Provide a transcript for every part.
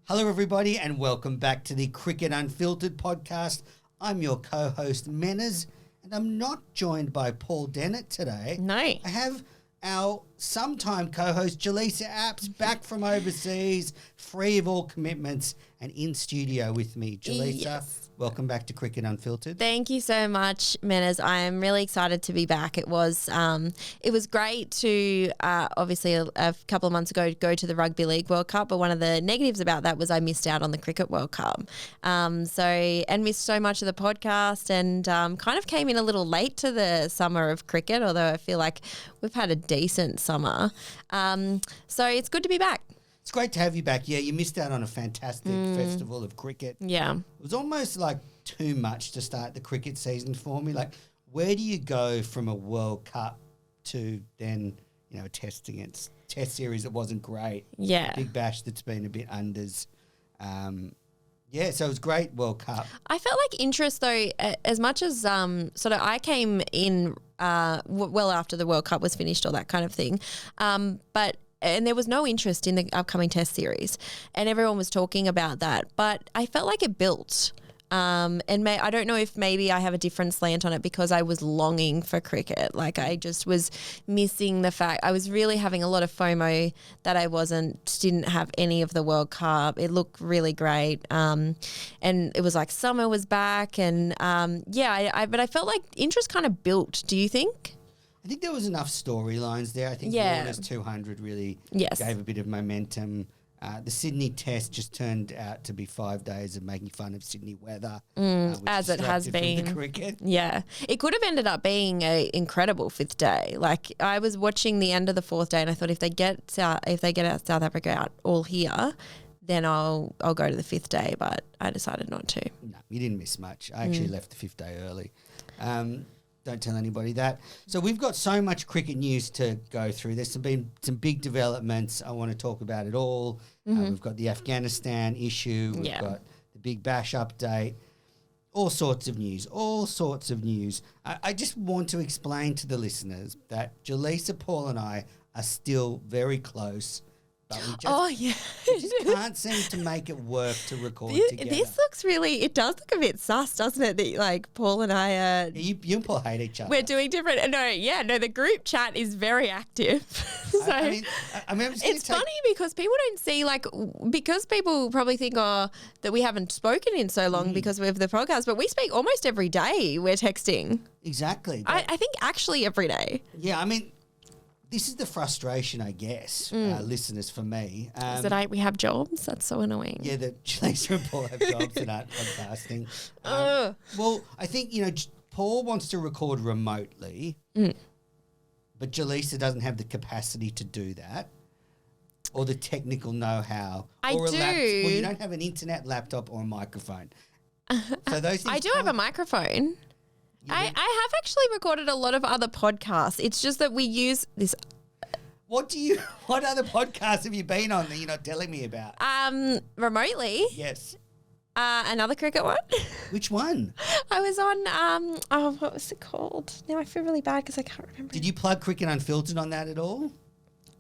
Hello, everybody, and welcome back to the Cricket Unfiltered podcast. I'm your co-host, Menners, and I'm not joined by Paul Dennett today. No. I have our sometime co-host, Jelisa Apps, back from overseas, free of all commitments, and in studio with me. Jelisa, Yes. welcome back to Cricket Unfiltered. Thank you so much, Menners. I'm really excited to be back. It was great to obviously a couple of months ago go to the Rugby League World Cup, but one of the negatives about that was I missed out on the Cricket World Cup. And missed so much of the podcast and kind of came in a little late to the summer of cricket, although I feel like we've had a decent summer. So it's good to be back. It's great to have you back. Yeah, you missed out on a fantastic festival of cricket. Yeah. It was almost like too much to start the cricket season for me. Like, where do you go from a World Cup to then, a test series that wasn't great? Yeah. Big Bash that's been a bit unders. So it was great World Cup. I felt like interest though, as much as I came in well after the World Cup was finished, all that kind of thing. And there was no interest in the upcoming test series, and everyone was talking about that. But I felt like it built. I don't know if maybe I have a different slant on it because I was longing for cricket. Like I just was missing the fact I was really having a lot of FOMO that I didn't have any of the World Cup. It looked really great. And it was like summer was back and but I felt like interest kind of built. Do you think? I think there was enough storylines there. I think Warner's 200 really gave a bit of momentum. The Sydney Test just turned out to be 5 days of making fun of Sydney weather. As it has been. From the cricket. Yeah. It could have ended up being an incredible fifth day. Like I was watching the end of the fourth day and I thought if they get South Africa out all here, then I'll go to the fifth day, but I decided not to. No, you didn't miss much. I actually left the fifth day early. Don't tell anybody that. So we've got so much cricket news to go through. There's been some big developments. I want to talk about it all. We've got the Afghanistan issue. We've got the Big Bash update. All sorts of news. I just want to explain to the listeners that Julissa, Paul and I are still very close. But we just can't seem to make it work to record together. This looks it does look a bit sus, doesn't it? That like Paul and I are... You and Paul hate each other. We're doing different... No, the group chat is very active. It's funny because people don't see because people probably think that we haven't spoken in so long because we have the podcast, but we speak almost every day. We're texting. Exactly. I think actually every day. Yeah, this is the frustration, I guess, listeners, for me. Is that we have jobs? That's so annoying. Yeah, that Jelisa and Paul have jobs that aren't podcasting. Well, I think, Paul wants to record remotely, but Jelisa doesn't have the capacity to do that or the technical know-how. You don't have an internet laptop or a microphone. So those things I do have a microphone. I have actually recorded a lot of other podcasts. It's just that we use this. What other podcasts have you been on that you're not telling me about? Remotely. Yes. Another cricket one. Which one? I was on, what was it called? Now I feel really bad because I can't remember. Did you plug Cricket Unfiltered on that at all?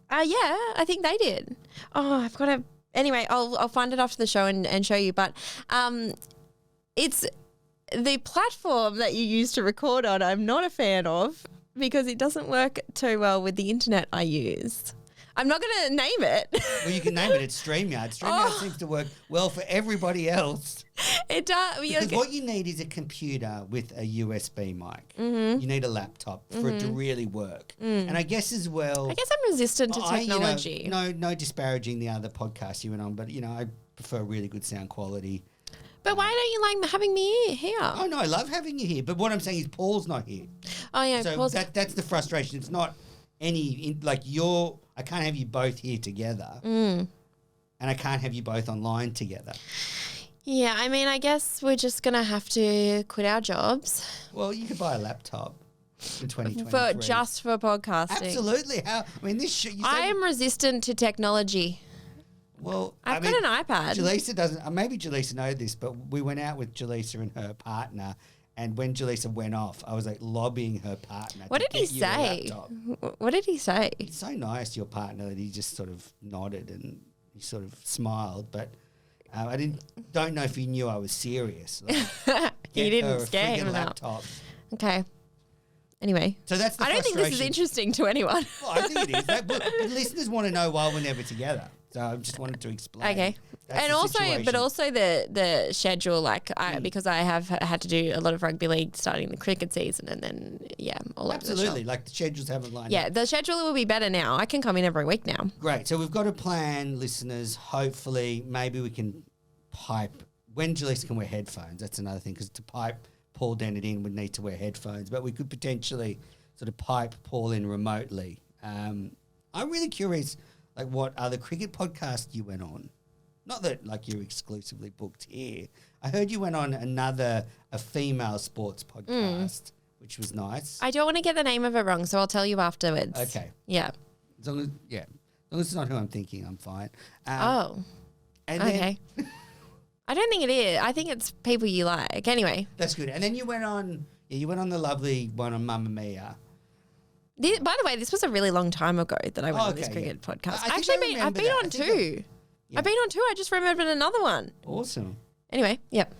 Yeah, I think they did. Oh, I've got to, anyway, I'll find it after the show and show you. But it's... The platform that you use to record on, I'm not a fan of because it doesn't work too well with the internet I use. I'm not going to name it. Well, you can name it. It's StreamYard. StreamYard seems to work well for everybody else. It does. Because what you need is a computer with a USB mic. Mm-hmm. You need a laptop for it to really work. And I guess as well... I guess I'm resistant to technology. No disparaging the other podcasts you went on, but, I prefer really good sound quality. But why don't you like having me here? Oh, no, I love having you here. But what I'm saying is Paul's not here. Oh, yeah. So that's the frustration. It's not I can't have you both here together. And I can't have you both online together. Yeah, I guess we're just going to have to quit our jobs. Well, you could buy a laptop in 2023. Just for podcasting. Absolutely. I am resistant to technology. Well, I've got an iPad. Jelisa doesn't. Maybe Jelisa knows this, but we went out with Jelisa and her partner, and when Jelisa went off, I was lobbying her partner. What did he say? What did he say? He's so nice, your partner, that he just sort of nodded and he sort of smiled. But I don't know if he knew I was serious. Like, You didn't scare him enough. laptop. Okay. Anyway. So that's the I don't think this is frustration. interesting to anyone. Well, I think it is. But listeners want to know why we're never together. So I just wanted to explain. Okay. That's And the also, situation. but also the schedule, like because I have had to do a lot of rugby league starting the cricket season and then, all over the Absolutely. shop. Like the schedules haven't lined up. Yeah, the schedule will be better now. I can come in every week now. Great. So we've got a plan, listeners. Hopefully, maybe we can pipe. When Julissa can wear headphones, that's another thing, because to pipe Paul Dennett in, we'd need to wear headphones. But we could potentially sort of pipe Paul in remotely. I'm really curious, like, what other cricket podcast you went on. Not that, like, you're exclusively booked here. I heard you went on a female sports podcast, which was nice. I don't want to get the name of it wrong, so I'll tell you afterwards. Okay. Yeah. As long as it's not who I'm thinking, I'm fine. Oh. And Okay. I don't think it is. I think it's people you like. Anyway. That's good. And then you went on the lovely one on Mamma Mia. By the way, this was a really long time ago that I went on this okay, cricket podcast. I think Actually, I I've been remember on that. two. Yeah. I've been on two. I just remembered another one. Awesome. Anyway, yep.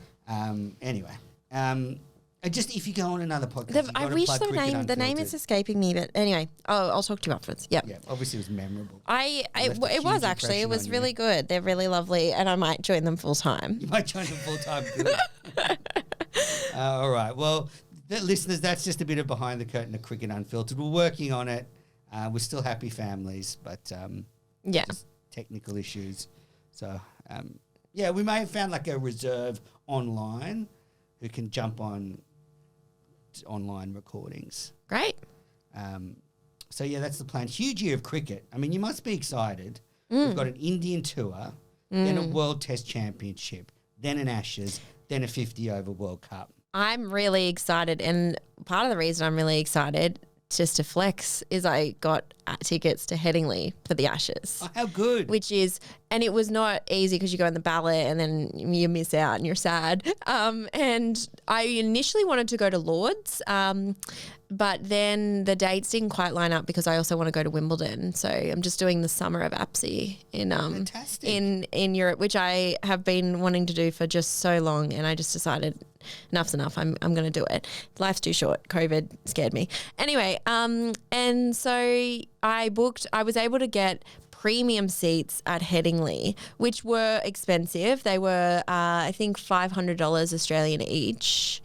Just if you go on another podcast, I wish the name is escaping me, but anyway, I'll talk to you afterwards. Yep. Yeah, obviously it was memorable. It huge was actually. It impression was on really you. good. They're really lovely, and I might join them full time. You might join them full time. All right. Well, listeners, that's just a bit of behind the curtain of Cricket Unfiltered. We're working on it. We're still happy families, but just technical issues. So we may have found like a reserve online who can jump on online recordings. Great. That's the plan. Huge year of cricket. I mean, you must be excited. We've got an Indian tour, then a World Test Championship, then an Ashes, then a 50 over World Cup. I'm really excited, and part of the reason I'm really excited, just to flex, is I got tickets to Headingley for the Ashes. Oh, how good. And it was not easy because you go on the ballot and then you miss out and you're sad. And I initially wanted to go to Lord's, but then the dates didn't quite line up because I also want to go to Wimbledon. So I'm just doing the summer of APSI in Europe, which I have been wanting to do for just so long, and I just decided enough's enough. I'm going to do it. Life's too short. COVID scared me. Anyway, and so I was able to get premium seats at Headingley, which were expensive. They were, I think, $500 Australian each,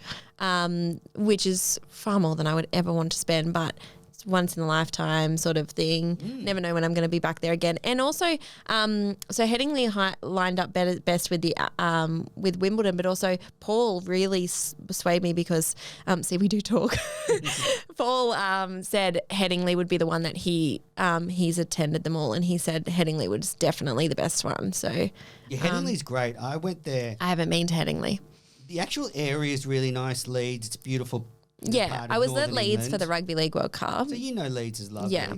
which is far more than I would ever want to spend, but it's once in a lifetime sort of thing. Never know when I'm going to be back there again. And also, so Headingley lined up best with the with Wimbledon, but also Paul really swayed me because, see, we do talk. Paul said Headingley would be the one that he's attended them all, and he said Headingley was definitely the best one. So Headingley's great. I went there. I haven't been to Headingley. The actual area is really nice. Leeds, it's beautiful. Yeah, I was at Leeds for the Rugby League World Cup. So you know Leeds is lovely. Yeah.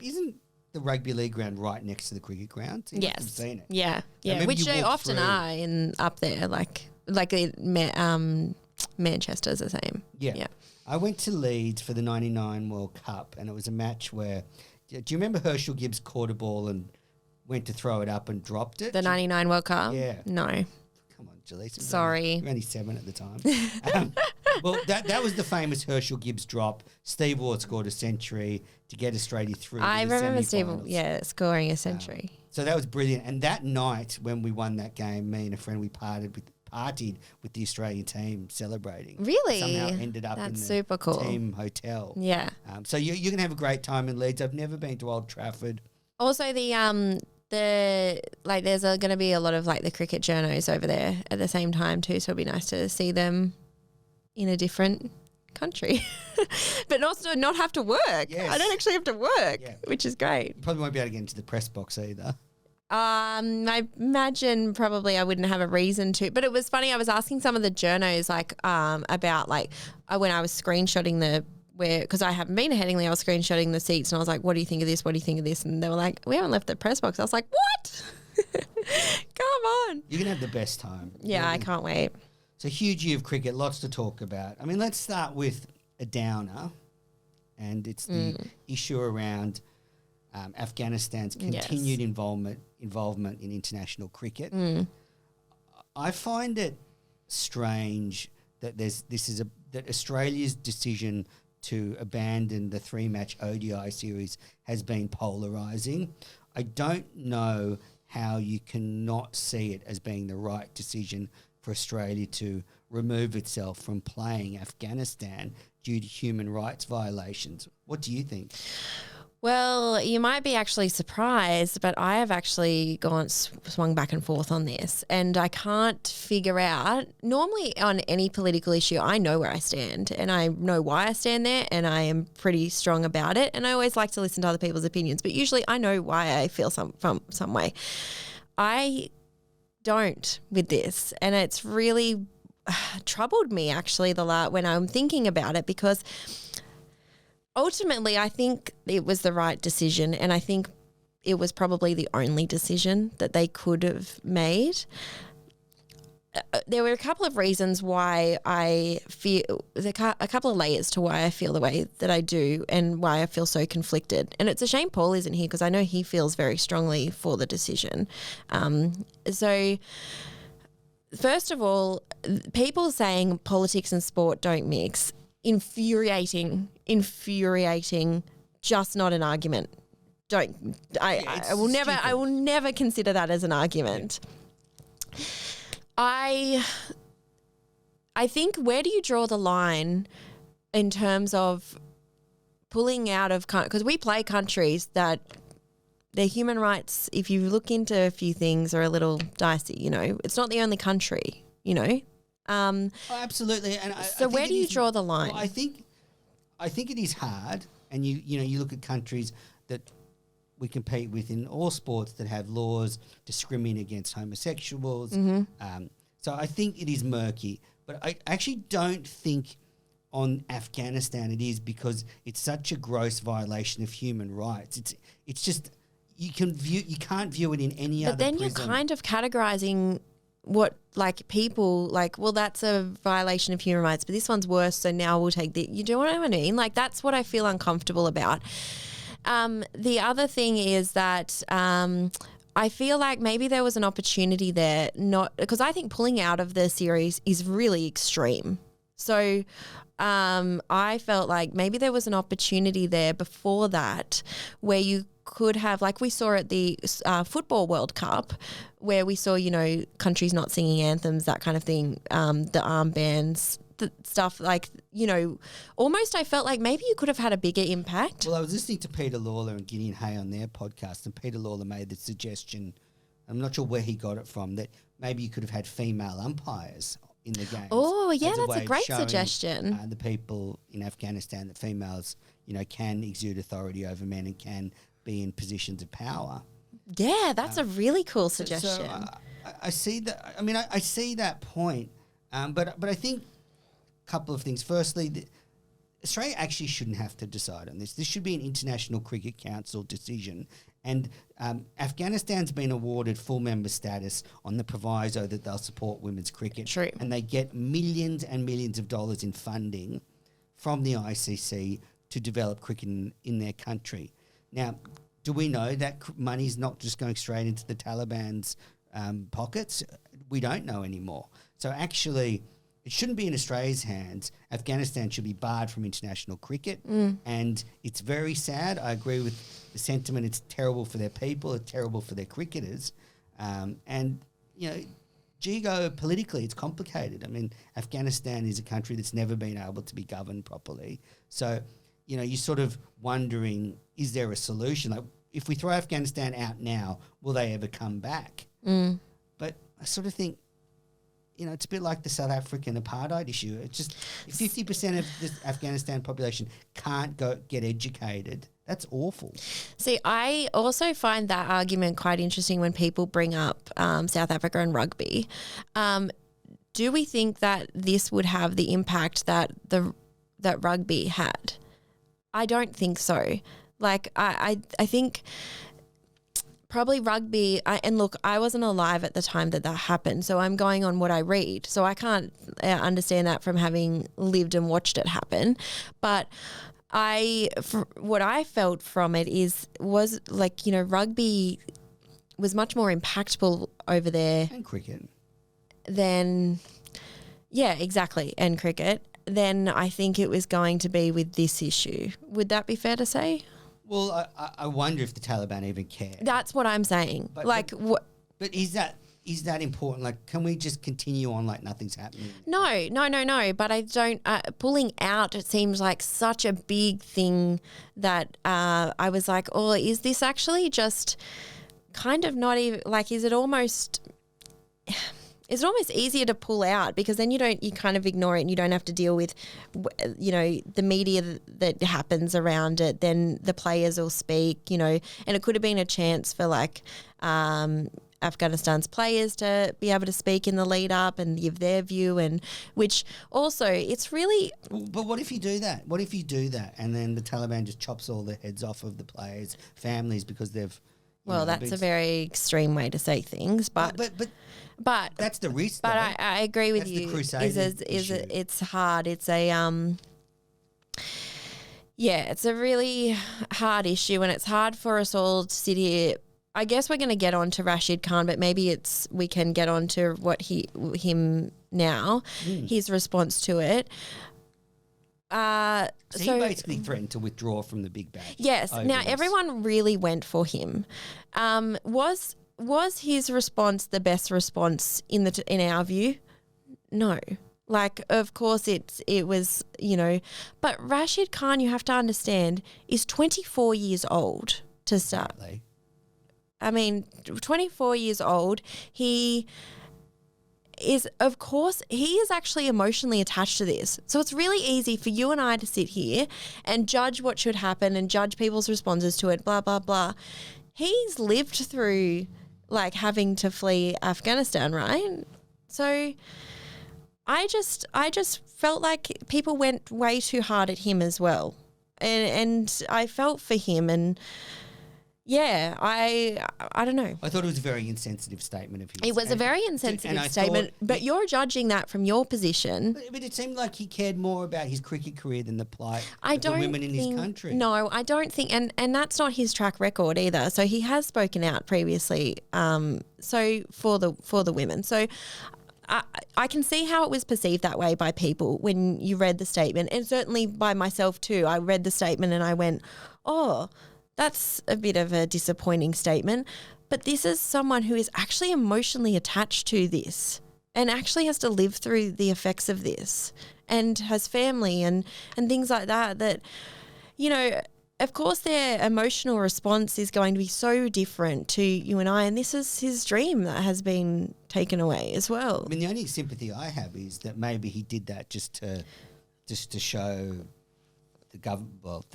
Isn't the rugby league ground right next to the cricket ground? So you must have seen it. Yeah, maybe which you they walked often through. are up there, like Manchester's the same. Yeah. I went to Leeds for the 99 World Cup, and it was a match where, do you remember Herschel Gibbs caught a ball and went to throw it up and dropped it? The 99 World Cup? Yeah. No. Come on, Jelisa. Sorry. You were only 7 at the time. Well, that was the famous Herschel Gibbs drop. Steve Ward scored a century to get Australia through. I remember Steve, semi-finals. scoring a century. So that was brilliant. And that night when we won that game, me and a friend, we partied with the Australian team celebrating. Really? Somehow ended up That's in the super cool. team hotel. Yeah. So you're going to have a great time in Leeds. I've never been to Old Trafford. Also, there's going to be a lot of like the cricket journos over there at the same time too. So it'll be nice to see them in a different country, but also not have to work. Yes. I don't actually have to work, which is great. You probably won't be able to get into the press box either. I imagine probably I wouldn't have a reason to, but it was funny. I was asking some of the journos about when I was screenshotting because I haven't been to Headingley, I was screenshotting the seats and I was like, what do you think of this? What do you think of this? And they were like, we haven't left the press box. I was like, what? Come on. You're going to have the best time. Yeah, I can't wait. It's a huge year of cricket, lots to talk about. I mean, let's start with a downer, and it's the issue around Afghanistan's continued involvement in international cricket. I find it strange that that Australia's decision to abandon the 3-match ODI series has been polarising. I don't know how you cannot see it as being the right decision for Australia to remove itself from playing Afghanistan due to human rights violations. What do you think? Well, you might be actually surprised, but I have actually swung back and forth on this, and I can't figure out. Normally on any political issue, I know where I stand and I know why I stand there, and I am pretty strong about it, and I always like to listen to other people's opinions, but usually I know why I feel some way. I don't with this, and it's really troubled me actually when I'm thinking about it, because ultimately, I think it was the right decision, and I think it was probably the only decision that they could have made. There were a couple of reasons why I feel, a couple of layers to why I feel the way that I do and why I feel so conflicted. And it's a shame Paul isn't here, because I know he feels very strongly for the decision. So first of all, people saying politics and sport don't mix, infuriating, just not an argument. I will never consider that as an argument. I think, where do you draw the line in terms of pulling out of, because we play countries that their human rights, if you look into a few things, are a little dicey, it's not the only country, Absolutely. And where do you draw the line? Well, I think it is hard, and you look at countries that we compete with in all sports that have laws discriminating against homosexuals. So I think it is murky, but I actually don't think on Afghanistan it is, because it's such a gross violation of human rights. It's just you can't view it in any other. But then you're kind of categorizing what, like, people like, well, that's a violation of human rights, but this one's worse, so now we'll take the, you know what I mean? Like, that's what I feel uncomfortable about. The other thing is that I feel like maybe there was an opportunity there, not because I think pulling out of the series is really extreme. So I felt like maybe there was an opportunity there before that where you could have, like we saw at the Football World Cup, where we saw, countries not singing anthems, that kind of thing, the armbands, the stuff, like, almost I felt like maybe you could have had a bigger impact. Well, I was listening to Peter Lawler and Gideon Hay on their podcast, and Peter Lawler made the suggestion, I'm not sure where he got it from, that maybe you could have had female umpires in the games. Oh, yeah, that's a great suggestion. The people in Afghanistan that females, can exude authority over men and can be in positions of power. Yeah, that's a really cool suggestion. So I see that. I mean, I see that point, but I think a couple of things. Firstly, Australia actually shouldn't have to decide on this. This should be an International Cricket Council decision. And Afghanistan's been awarded full member status on the proviso that they'll support women's cricket. True. And they get millions and millions of dollars in funding from the ICC to develop cricket in their country. Now, do we know that money's not just going straight into the Taliban's pockets? We don't know anymore. So actually, it shouldn't be in Australia's hands. Afghanistan should be barred from international cricket. And it's very sad. I agree with the sentiment. It's terrible for their people. It's terrible for their cricketers. And, geopolitically, it's complicated. I mean, Afghanistan is a country that's never been able to be governed properly. So, you're sort of wondering, is there a solution? Like, if we throw Afghanistan out now, will they ever come back? But I sort of think, it's a bit like the South African apartheid issue. It's just 50% of the Afghanistan population can't get educated. That's awful. See, I also find that argument quite interesting when people bring up South Africa and rugby. Do we think that this would have the impact that that rugby had? I don't think so. Like, I think probably rugby, and look, I wasn't alive at the time that happened, so I'm going on what I read. So I can't understand that from having lived and watched it happen. But what I felt from it was like, you know, rugby was much more impactful over there And cricket. than, yeah, exactly, and cricket, than I think it was going to be with this issue. Would that be fair to say? Well, I wonder if the Taliban even care. That's what I'm saying. But is that important? Like, can we just continue on like nothing's happening? No. But I don't. Pulling out, it seems like such a big thing that I was like, oh, is this actually just kind of not even like? Is it almost easier to pull out because then you kind of ignore it and you don't have to deal with, you know, the media that happens around it. Then the players will speak, you know, and it could have been a chance for like Afghanistan's players to be able to speak in the lead up and give their view, and which also it's really. But what if you do that? What if you do that and then the Taliban just chops all the heads off of the players' families because they've. Well, that's a very extreme way to say things, but that's the risk. But though. I agree with that's you. The Crusaders issue. It's hard. It's a it's a really hard issue, and it's hard for us all to sit here. I guess we're going to get on to Rashid Khan, but maybe we can get on to him now, his response to it. So he basically threatened to withdraw from the Big Bash. Yes. Now, everyone really went for him. Was his response the best response in our view? No. Like, of course it was, you know, but Rashid Khan, you have to understand, is 24 years old to start. Exactly. I mean, 24 years old. He is actually emotionally attached to this. So it's really easy for you and I to sit here and judge what should happen and judge people's responses to it, blah, blah, blah. He's lived through like having to flee Afghanistan, right? So I just felt like people went way too hard at him as well. And I felt for him, and yeah, I don't know. I thought it was a very insensitive statement of his. It was a very insensitive statement, but you're judging that from your position. But it seemed like he cared more about his cricket career than the plight of the women in his country. No, I don't think, and that's not his track record either. So he has spoken out previously. So for the women, so. I can see how it was perceived that way by people when you read the statement, and certainly by myself too. I read the statement and I went, oh, that's a bit of a disappointing statement. But this is someone who is actually emotionally attached to this and actually has to live through the effects of this and has family and things like that, you know, of course their emotional response is going to be so different to you and I, and this is his dream that has been taken away as well. I mean, the only sympathy I have is that maybe he did that just to show the government, well,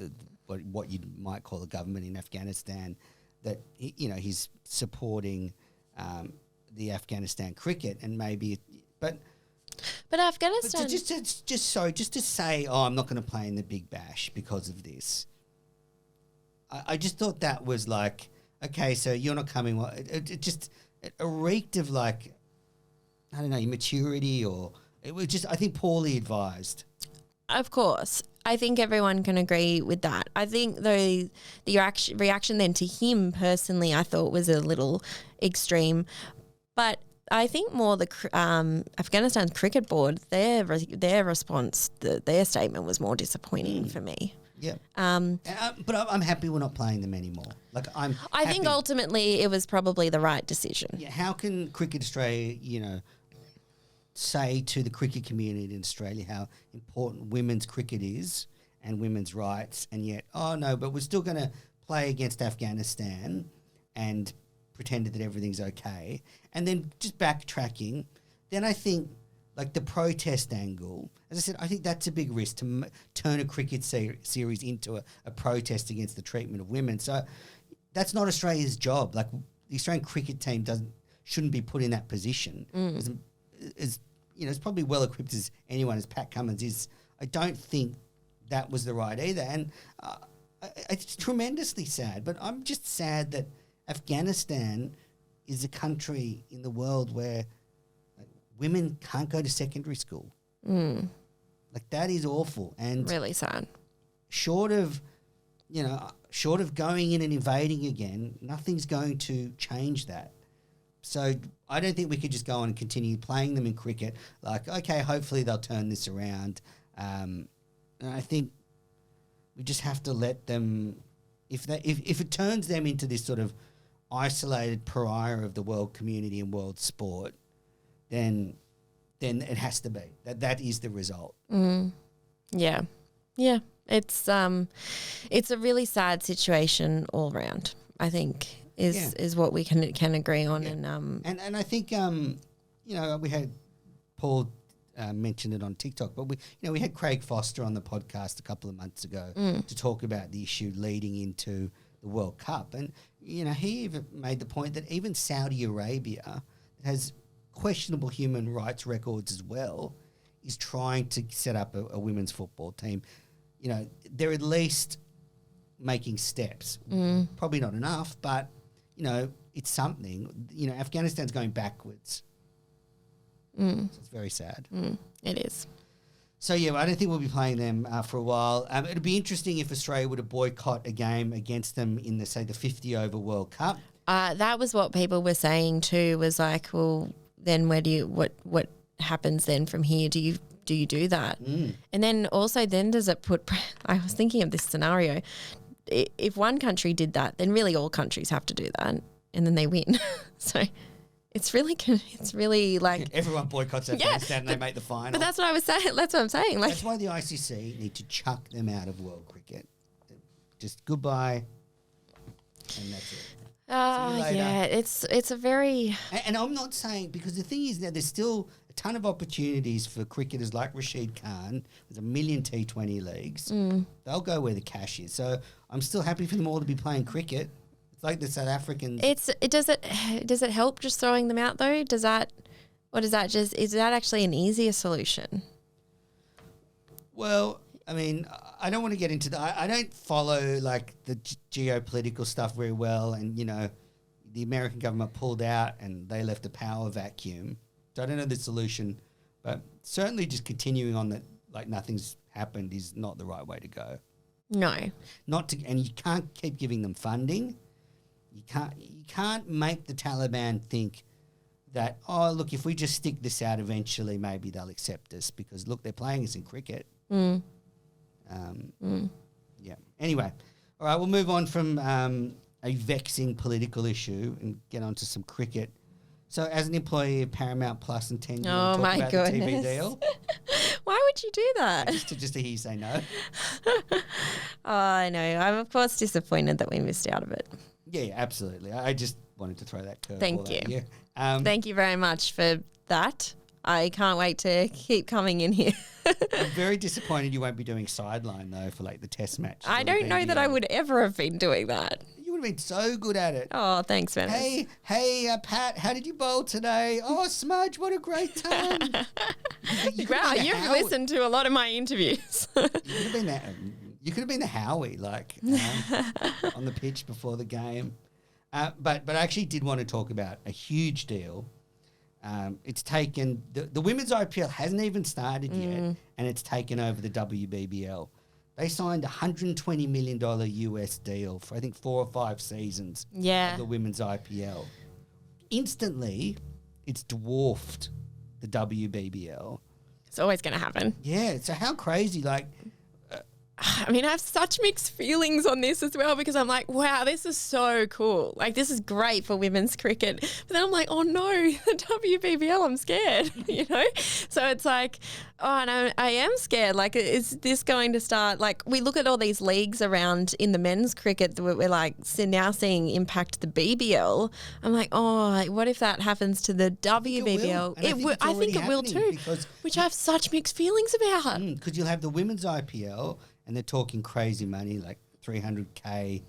what you might call the government in Afghanistan, that he's supporting the Afghanistan cricket, and maybe, but Afghanistan, just to say, oh, I'm not going to play in the Big Bash because of this. I just thought that was like, okay, so you're not coming. It reeked of like, I don't know, immaturity, or it was just, I think, poorly advised. Of course. I think everyone can agree with that. I think the reaction then to him personally, I thought was a little extreme. But I think more the Afghanistan's cricket board, their response, their statement was more disappointing for me. Yeah. But I'm happy we're not playing them anymore. Like I think ultimately it was probably the right decision. Yeah. How can Cricket Australia, say to the cricket community in Australia how important women's cricket is and women's rights, and yet, oh no, but we're still going to play against Afghanistan and pretend that everything's okay, and then just backtracking, then I think like the protest angle, as I said, I think that's a big risk to turn a cricket series into a protest against the treatment of women. So that's not Australia's job. Like the Australian cricket team shouldn't be put in that position. As probably well equipped as anyone, as Pat Cummins is. I don't think that was the right either, and it's tremendously sad. But I'm just sad that Afghanistan is a country in the world where women can't go to secondary school. Like that is awful and really sad. short of going in and invading again, nothing's going to change that. So I don't think we could just go on and continue playing them in cricket. Like, okay, hopefully they'll turn this around. And I think we just have to let them. If it turns them into this sort of isolated pariah of the world community and world sport, then it has to be that is the result. Yeah. It's a really sad situation all around, I think, is what we can agree on. Yeah. And I think we had Paul mentioned it on TikTok, but we had Craig Foster on the podcast a couple of months ago to talk about the issue leading into the World Cup, and he even made the point that even Saudi Arabia has questionable human rights records as well, is trying to set up a women's football team. They're at least making steps. Probably not enough, but, it's something. Afghanistan's going backwards. So it's very sad. It is. So, I don't think we'll be playing them for a while. It'd be interesting if Australia were to boycott a game against them in, the 50-over World Cup. That was what people were saying too, was like, well, then what happens then from here? Do you do that? And then also does it put – I was thinking of this scenario. If one country did that, then really all countries have to do that, and then they win. So it's really like – everyone boycotts Afghanistan and they make the final. But that's what I was saying. That's what I'm saying. Like, that's why the ICC need to chuck them out of world cricket. Just goodbye, and that's it. Yeah, it's a very... And I'm not saying, because the thing is now there's still a ton of opportunities for cricketers like Rashid Khan. There's 1 million T20 leagues. They'll go where the cash is. So I'm still happy for them all to be playing cricket. It's like the South Africans. Does it help just throwing them out though? Is that actually an easier solution? Well, I mean, I don't want to get into that. I don't follow like the geopolitical stuff very well, and the American government pulled out and they left a power vacuum. So I don't know the solution, but certainly just continuing on that like nothing's happened is not the right way to go. No, and you can't keep giving them funding. You can't make the Taliban think that, oh look, if we just stick this out, eventually maybe they'll accept us, because look, they're playing us in cricket. Yeah. Anyway, all right, we'll move on from a vexing political issue and get on to some cricket. So, as an employee of Paramount Plus and 10, you want to talk about the TV deal? Why would you do that? Just to hear you say no. I know. I'm of course disappointed that we missed out of it. Yeah, absolutely. I just wanted to throw that curveball Thank you. at you. Thank you very much for that. I can't wait to keep coming in here. I'm very disappointed you won't be doing sideline, though, for like the test match. I don't know that I would ever have been doing that. You would have been so good at it. Oh, thanks, man. Hey, Pat, how did you bowl today? Oh, Smudge, what a great time. Wow, you've listened to a lot of my interviews. You could have been the Howie, like, on the pitch before the game. But I actually did want to talk about a huge deal. It's taken the women's IPL hasn't even started yet, and it's taken over the WBBL. They signed a $120 million US deal for I think 4 or 5 seasons of the women's IPL. Instantly, it's dwarfed the WBBL. It's always going to happen. Yeah. So how crazy? Like, I mean, I have such mixed feelings on this as well, because I'm like, wow, this is so cool. Like, this is great for women's cricket. But then I'm like, oh no, the WBBL, I'm scared, So it's like, oh no, I am scared. Like, is this going to start? Like, we look at all these leagues around in the men's cricket that we're like now seeing impact the BBL. I'm like, oh, what if that happens to the WBBL? I think it will too, which I have such mixed feelings about. Because you'll have the women's IPL, and they're talking crazy money, like $300K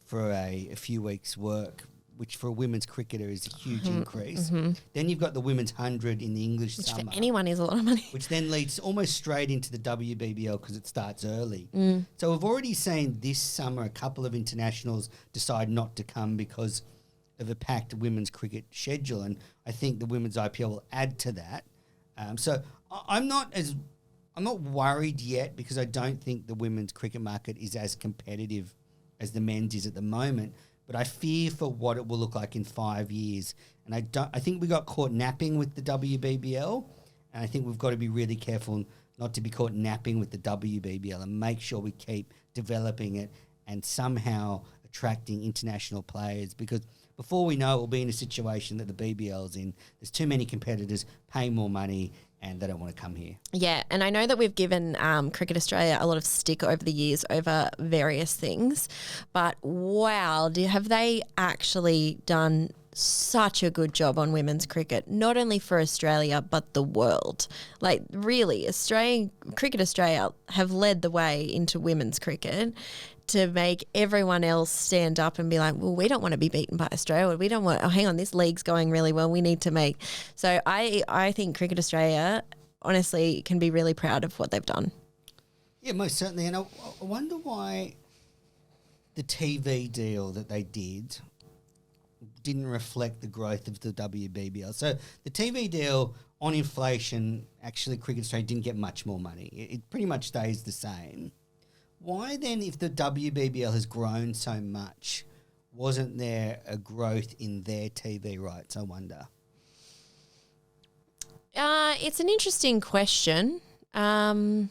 for a few weeks' work, which for a women's cricketer is a huge increase. Then you've got the women's 100 in the English summer. Which for anyone is a lot of money. Which then leads almost straight into the WBBL because it starts early. So we've already seen this summer a couple of internationals decide not to come because of a packed women's cricket schedule, and I think the women's IPL will add to that. So I'm not I'm not worried yet because I don't think the women's cricket market is as competitive as the men's is at the moment. But I fear for what it will look like in 5 years. And I think we got caught napping with the WBBL, and I think we've got to be really careful not to be caught napping with the WBBL and make sure we keep developing it and somehow attracting international players, because before we know it, we'll be in a situation that the BBL's in. There's too many competitors, paying more money, and they don't want to come here. Yeah, and I know that we've given Cricket Australia a lot of stick over the years over various things, but wow, have they actually done such a good job on women's cricket, not only for Australia but the world. Like really, Cricket Australia have led the way into women's cricket to make everyone else stand up and be like, well, we don't want to be beaten by Australia. We don't want, oh, hang on, this league's going really well. We need to make. So I think Cricket Australia honestly can be really proud of what they've done. Yeah, most certainly. And I wonder why the TV deal that they didn't reflect the growth of the WBBL. So the TV deal on inflation, actually Cricket Australia didn't get much more money. It pretty much stays the same. Why then, if the WBBL has grown so much, wasn't there a growth in their TV rights, I wonder? It's an interesting question. I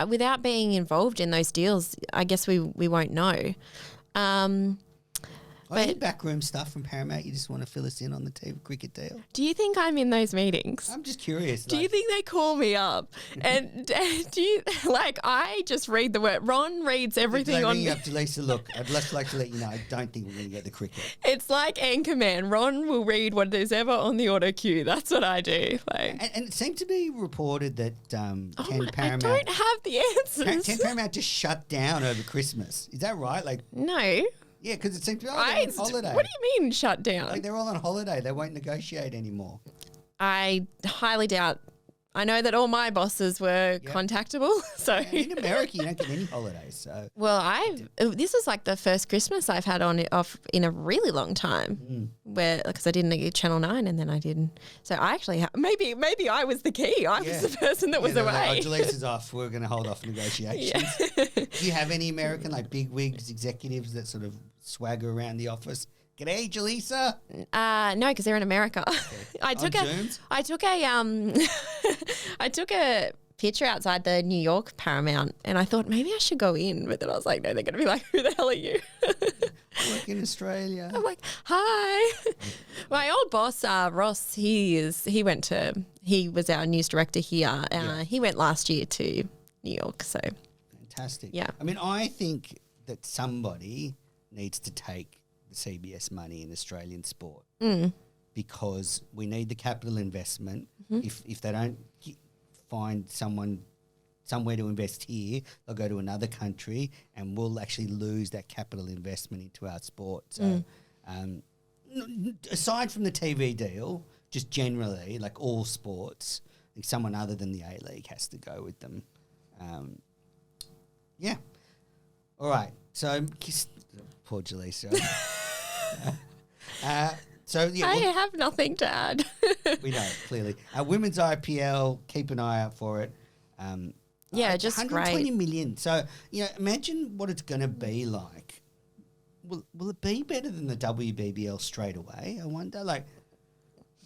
without being involved in those deals, I guess we won't know. Any backroom stuff from Paramount you just want to fill us in on the TV cricket deal? Do you think I'm in those meetings? I'm just curious. Do you think they call me up? And do you, like, I just read the word. Ron reads everything on me. Up to Lisa, look, I'd just like to let you know, I don't think we're going to get the cricket. It's like Anchorman. Ron will read what is ever on the auto cue. That's what I do. Like, and it seemed to be reported that Paramount... I don't have the answers. Paramount just shut down over Christmas. Is that right? Like, no. Yeah, because it seems to be on holiday. What do you mean shut down? Like they're all on holiday. They won't negotiate anymore. I highly doubt. I know that all my bosses were contactable. So in America, you don't get any holidays. So this is like the first Christmas I've had off in a really long time. Where because I didn't get Channel 9 and then I didn't. So I actually maybe I was the key. I was the person that was away. Like, Jelisa's off. We're going to hold off negotiations. Do you have any American like big wigs executives that sort of swagger around the office? G'day, Jelisa. No, because they're in America. Okay. I took a picture outside the New York Paramount, and I thought maybe I should go in, but then I was like, no, they're going to be like, who the hell are you? I work in Australia. I'm like, hi. My old boss, Ross, he was our news director here. He went last year to New York, so fantastic. Yeah, I mean, I think that somebody needs to take CBS money in Australian sport because we need the capital investment. If they don't find somewhere to invest here, they'll go to another country and we'll actually lose that capital investment into our sport. So aside from the TV deal, just generally, like all sports, I think someone other than the A-League has to go with them. Yeah. All right. So poor Julissa. I have nothing to add. We know, clearly. Women's IPL, keep an eye out for it. Just 120 great. million. So, imagine what it's going to be like. Will it be better than the WBBL straight away? I wonder. Like,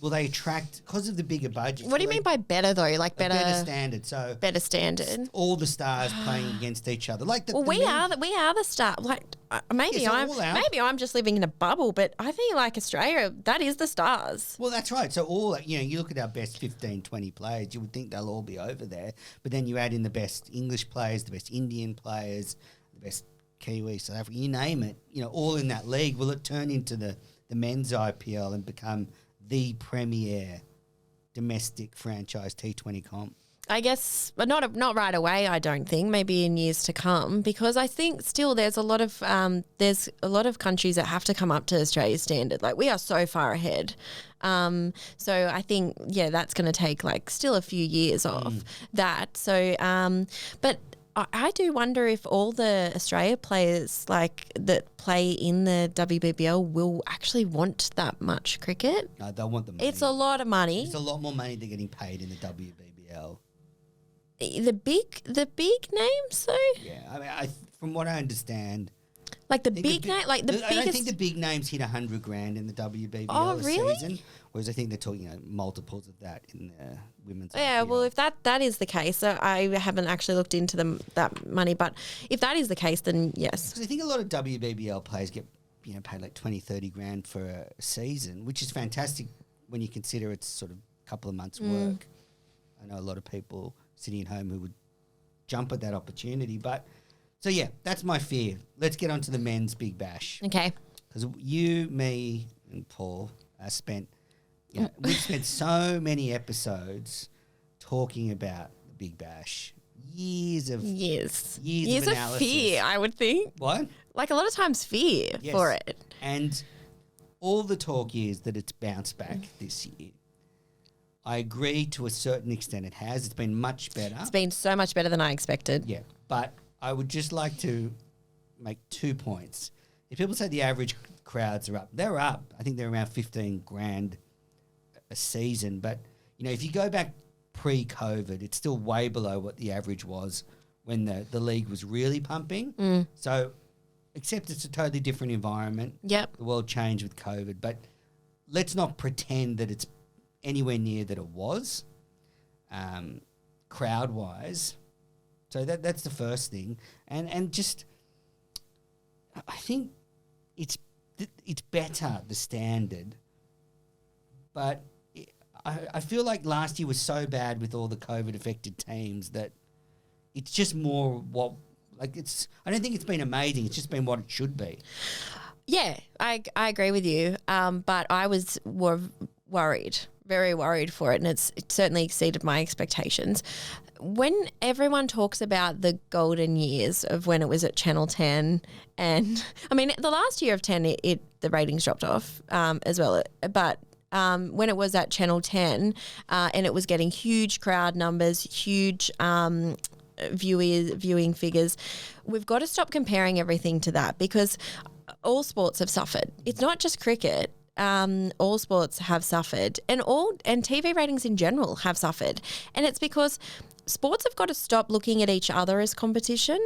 will they attract, because of the bigger budget? What do you mean by better though? Like better standard. So better standard. All the stars playing against each other. Like we are the star. Like maybe I'm just living in a bubble, but I think like Australia, that is the stars. Well, that's right. So you look at our best 15, 20 players, you would think they'll all be over there. But then you add in the best English players, the best Indian players, the best Kiwi, South Africa, you name it, all in that league. Will it turn into the men's IPL and become the premier domestic franchise T20 comp? I guess, but not right away. I don't think. Maybe in years to come, because I think still there's a lot of countries that have to come up to Australia's standard. Like we are so far ahead. So I think that's going to take like still a few years off that. So but I do wonder if all the Australia players like that play in the WBBL will actually want that much cricket. No, they'll want the money. It's a lot of money. It's a lot more money they're getting paid in the WBBL. The big names though. Yeah, I mean, from what I understand, like the big name, like the biggest. I don't think the big names hit $100,000 in the WBBL season. Whereas I think they're talking multiples of that in the women's. Yeah, IPL. well, if that is the case, so I haven't actually looked into that money, but if that is the case, then yes. Because I think a lot of WBBL players get paid like 20, 30 grand for a season, which is fantastic when you consider it's sort of a couple of months' work. I know a lot of people sitting at home who would jump at that opportunity. But so, yeah, that's my fear. Let's get on to the men's Big Bash. Okay. Because you, me, and Paul we've spent so many episodes talking about the Big Bash. Years of analysis. Fear, I would think. What? Like a lot of times fear for it. And all the talk is that it's bounced back this year. I agree to a certain extent it has. It's been much better. It's been so much better than I expected. Yeah, but I would just like to make 2 points. If people say the average crowds are up, they're up. I think they're around 15 grand a season. But, if you go back pre-COVID, it's still way below what the average was when the league was really pumping. So, except it's a totally different environment. Yep. The world changed with COVID. But let's not pretend that it's anywhere near that it was, crowd-wise. So that's the first thing. And just, I think it's better, the standard. But I feel like last year was so bad with all the COVID-affected teams that it's just more I don't think it's been amazing. It's just been what it should be. Yeah, I agree with you. But I was worried, very worried for it, and it certainly exceeded my expectations. When everyone talks about the golden years of when it was at Channel 10, and I mean the last year of 10, the ratings dropped off as well. But when it was at Channel 10, and it was getting huge crowd numbers, huge viewing figures, we've got to stop comparing everything to that because all sports have suffered. It's not just cricket. All sports have suffered, and TV ratings in general have suffered, and it's because sports have got to stop looking at each other as competition.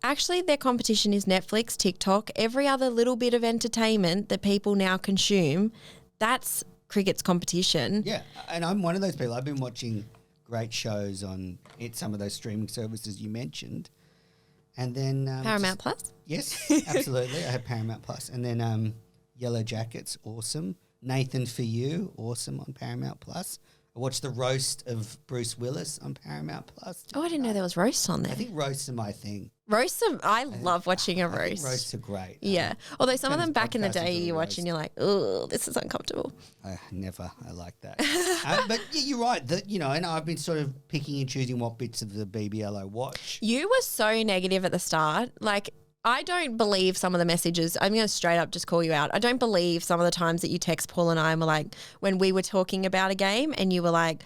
Actually, their competition is Netflix, TikTok, every other little bit of entertainment that people now consume. That's cricket's competition. Yeah, and I'm one of those people. I've been watching great shows on some of those streaming services you mentioned, and then Paramount Plus. Yes, absolutely. I have Paramount Plus, and then Yellow Jackets, awesome. Nathan For You, awesome on Paramount Plus. I watched the roast of Bruce Willis on Paramount Plus. Oh, I didn't know there was roasts on there. I think roasts are my thing. I love watching a roast. I think roasts are great. Yeah. Although some of them back in the day you watch and you're like, oh, this is uncomfortable. I like that. But yeah, you're right. And I've been sort of picking and choosing what bits of the BBL I watch. You were so negative at the start. Like, I don't believe some of the messages. I'm going to straight up just call you out. I don't believe some of the times that you text Paul and I and were like, when we were talking about a game and you were like,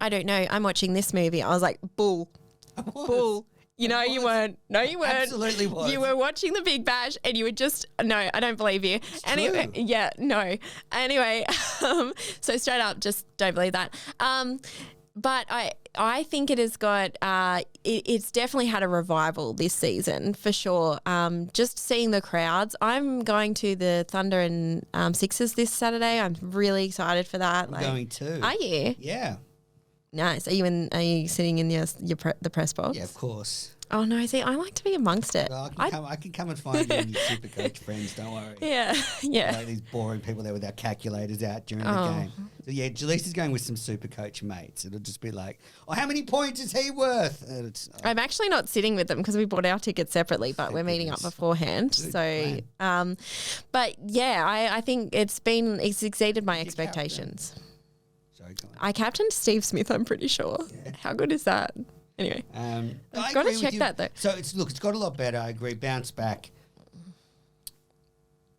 I don't know, I'm watching this movie. I was like, bull. Bull. You weren't. No, you weren't. Absolutely was. You were watching the Big Bash and you were just, no, I don't believe you. Anyway, yeah, no. Anyway, so straight up, just don't believe that. But I think it has got it's definitely had a revival this season for sure. Just seeing the crowds. I'm going to the Thunder and Sixers this Saturday. I'm really excited for that. I'm going too. Are you? Yeah. Nice. Are you sitting in the press box? Yeah, of course. Oh no! See, I like to be amongst it. Well, I can come and find you and your Supercoach friends. Don't worry. Yeah. Like these boring people there with their calculators out during the game. So yeah, Jalisa's going with some Supercoach mates. It'll just be like, oh, how many points is he worth? I'm actually not sitting with them because we bought our tickets separately, but we're meeting up beforehand. Good plan. But yeah, I think it's exceeded my expectations. Sorry, go on. I captained Steve Smith. I'm pretty sure. Yeah. How good is that? Anyway, I've got to check that though. So it's got a lot better. I agree. Bounce back.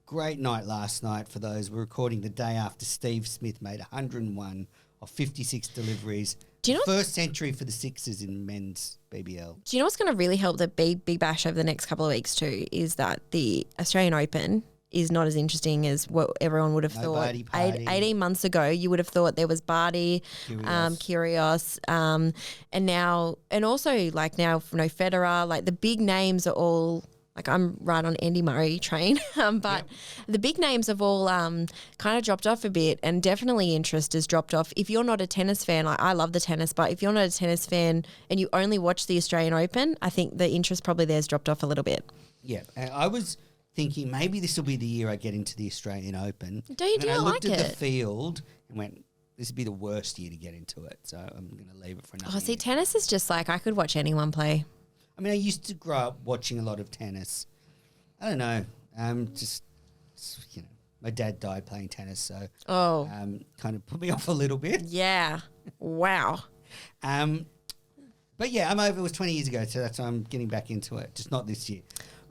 Great night last night for those. We're recording the day after Steve Smith made 101 of 56 deliveries. Do you know first century for the Sixers in men's BBL? Do you know what's going to really help the Big Bash over the next couple of weeks too? Is that the Australian Open is not as interesting as what everyone would have thought. 18 months ago, you would have thought there was Barty, Kyrgios, and now, and also like now, Federer, like the big names are all, like I'm right on Andy Murray train, but the big names have all kind of dropped off a bit, and definitely interest has dropped off. If you're not a tennis fan, like I love the tennis, but if you're not a tennis fan and you only watch the Australian Open, I think the interest probably there's dropped off a little bit. Yeah, I was thinking maybe this will be the year I get into the Australian Open. Do you like it? I looked at the field and went, this would be the worst year to get into it, so I'm going to leave it for another year. Tennis is just like, I could watch anyone play. I mean, I used to grow up watching a lot of tennis. I don't know, just, my dad died playing tennis, so kind of put me off a little bit. Yeah, wow. But yeah, I'm over. It was 20 years ago, so that's why I'm getting back into it, just not this year.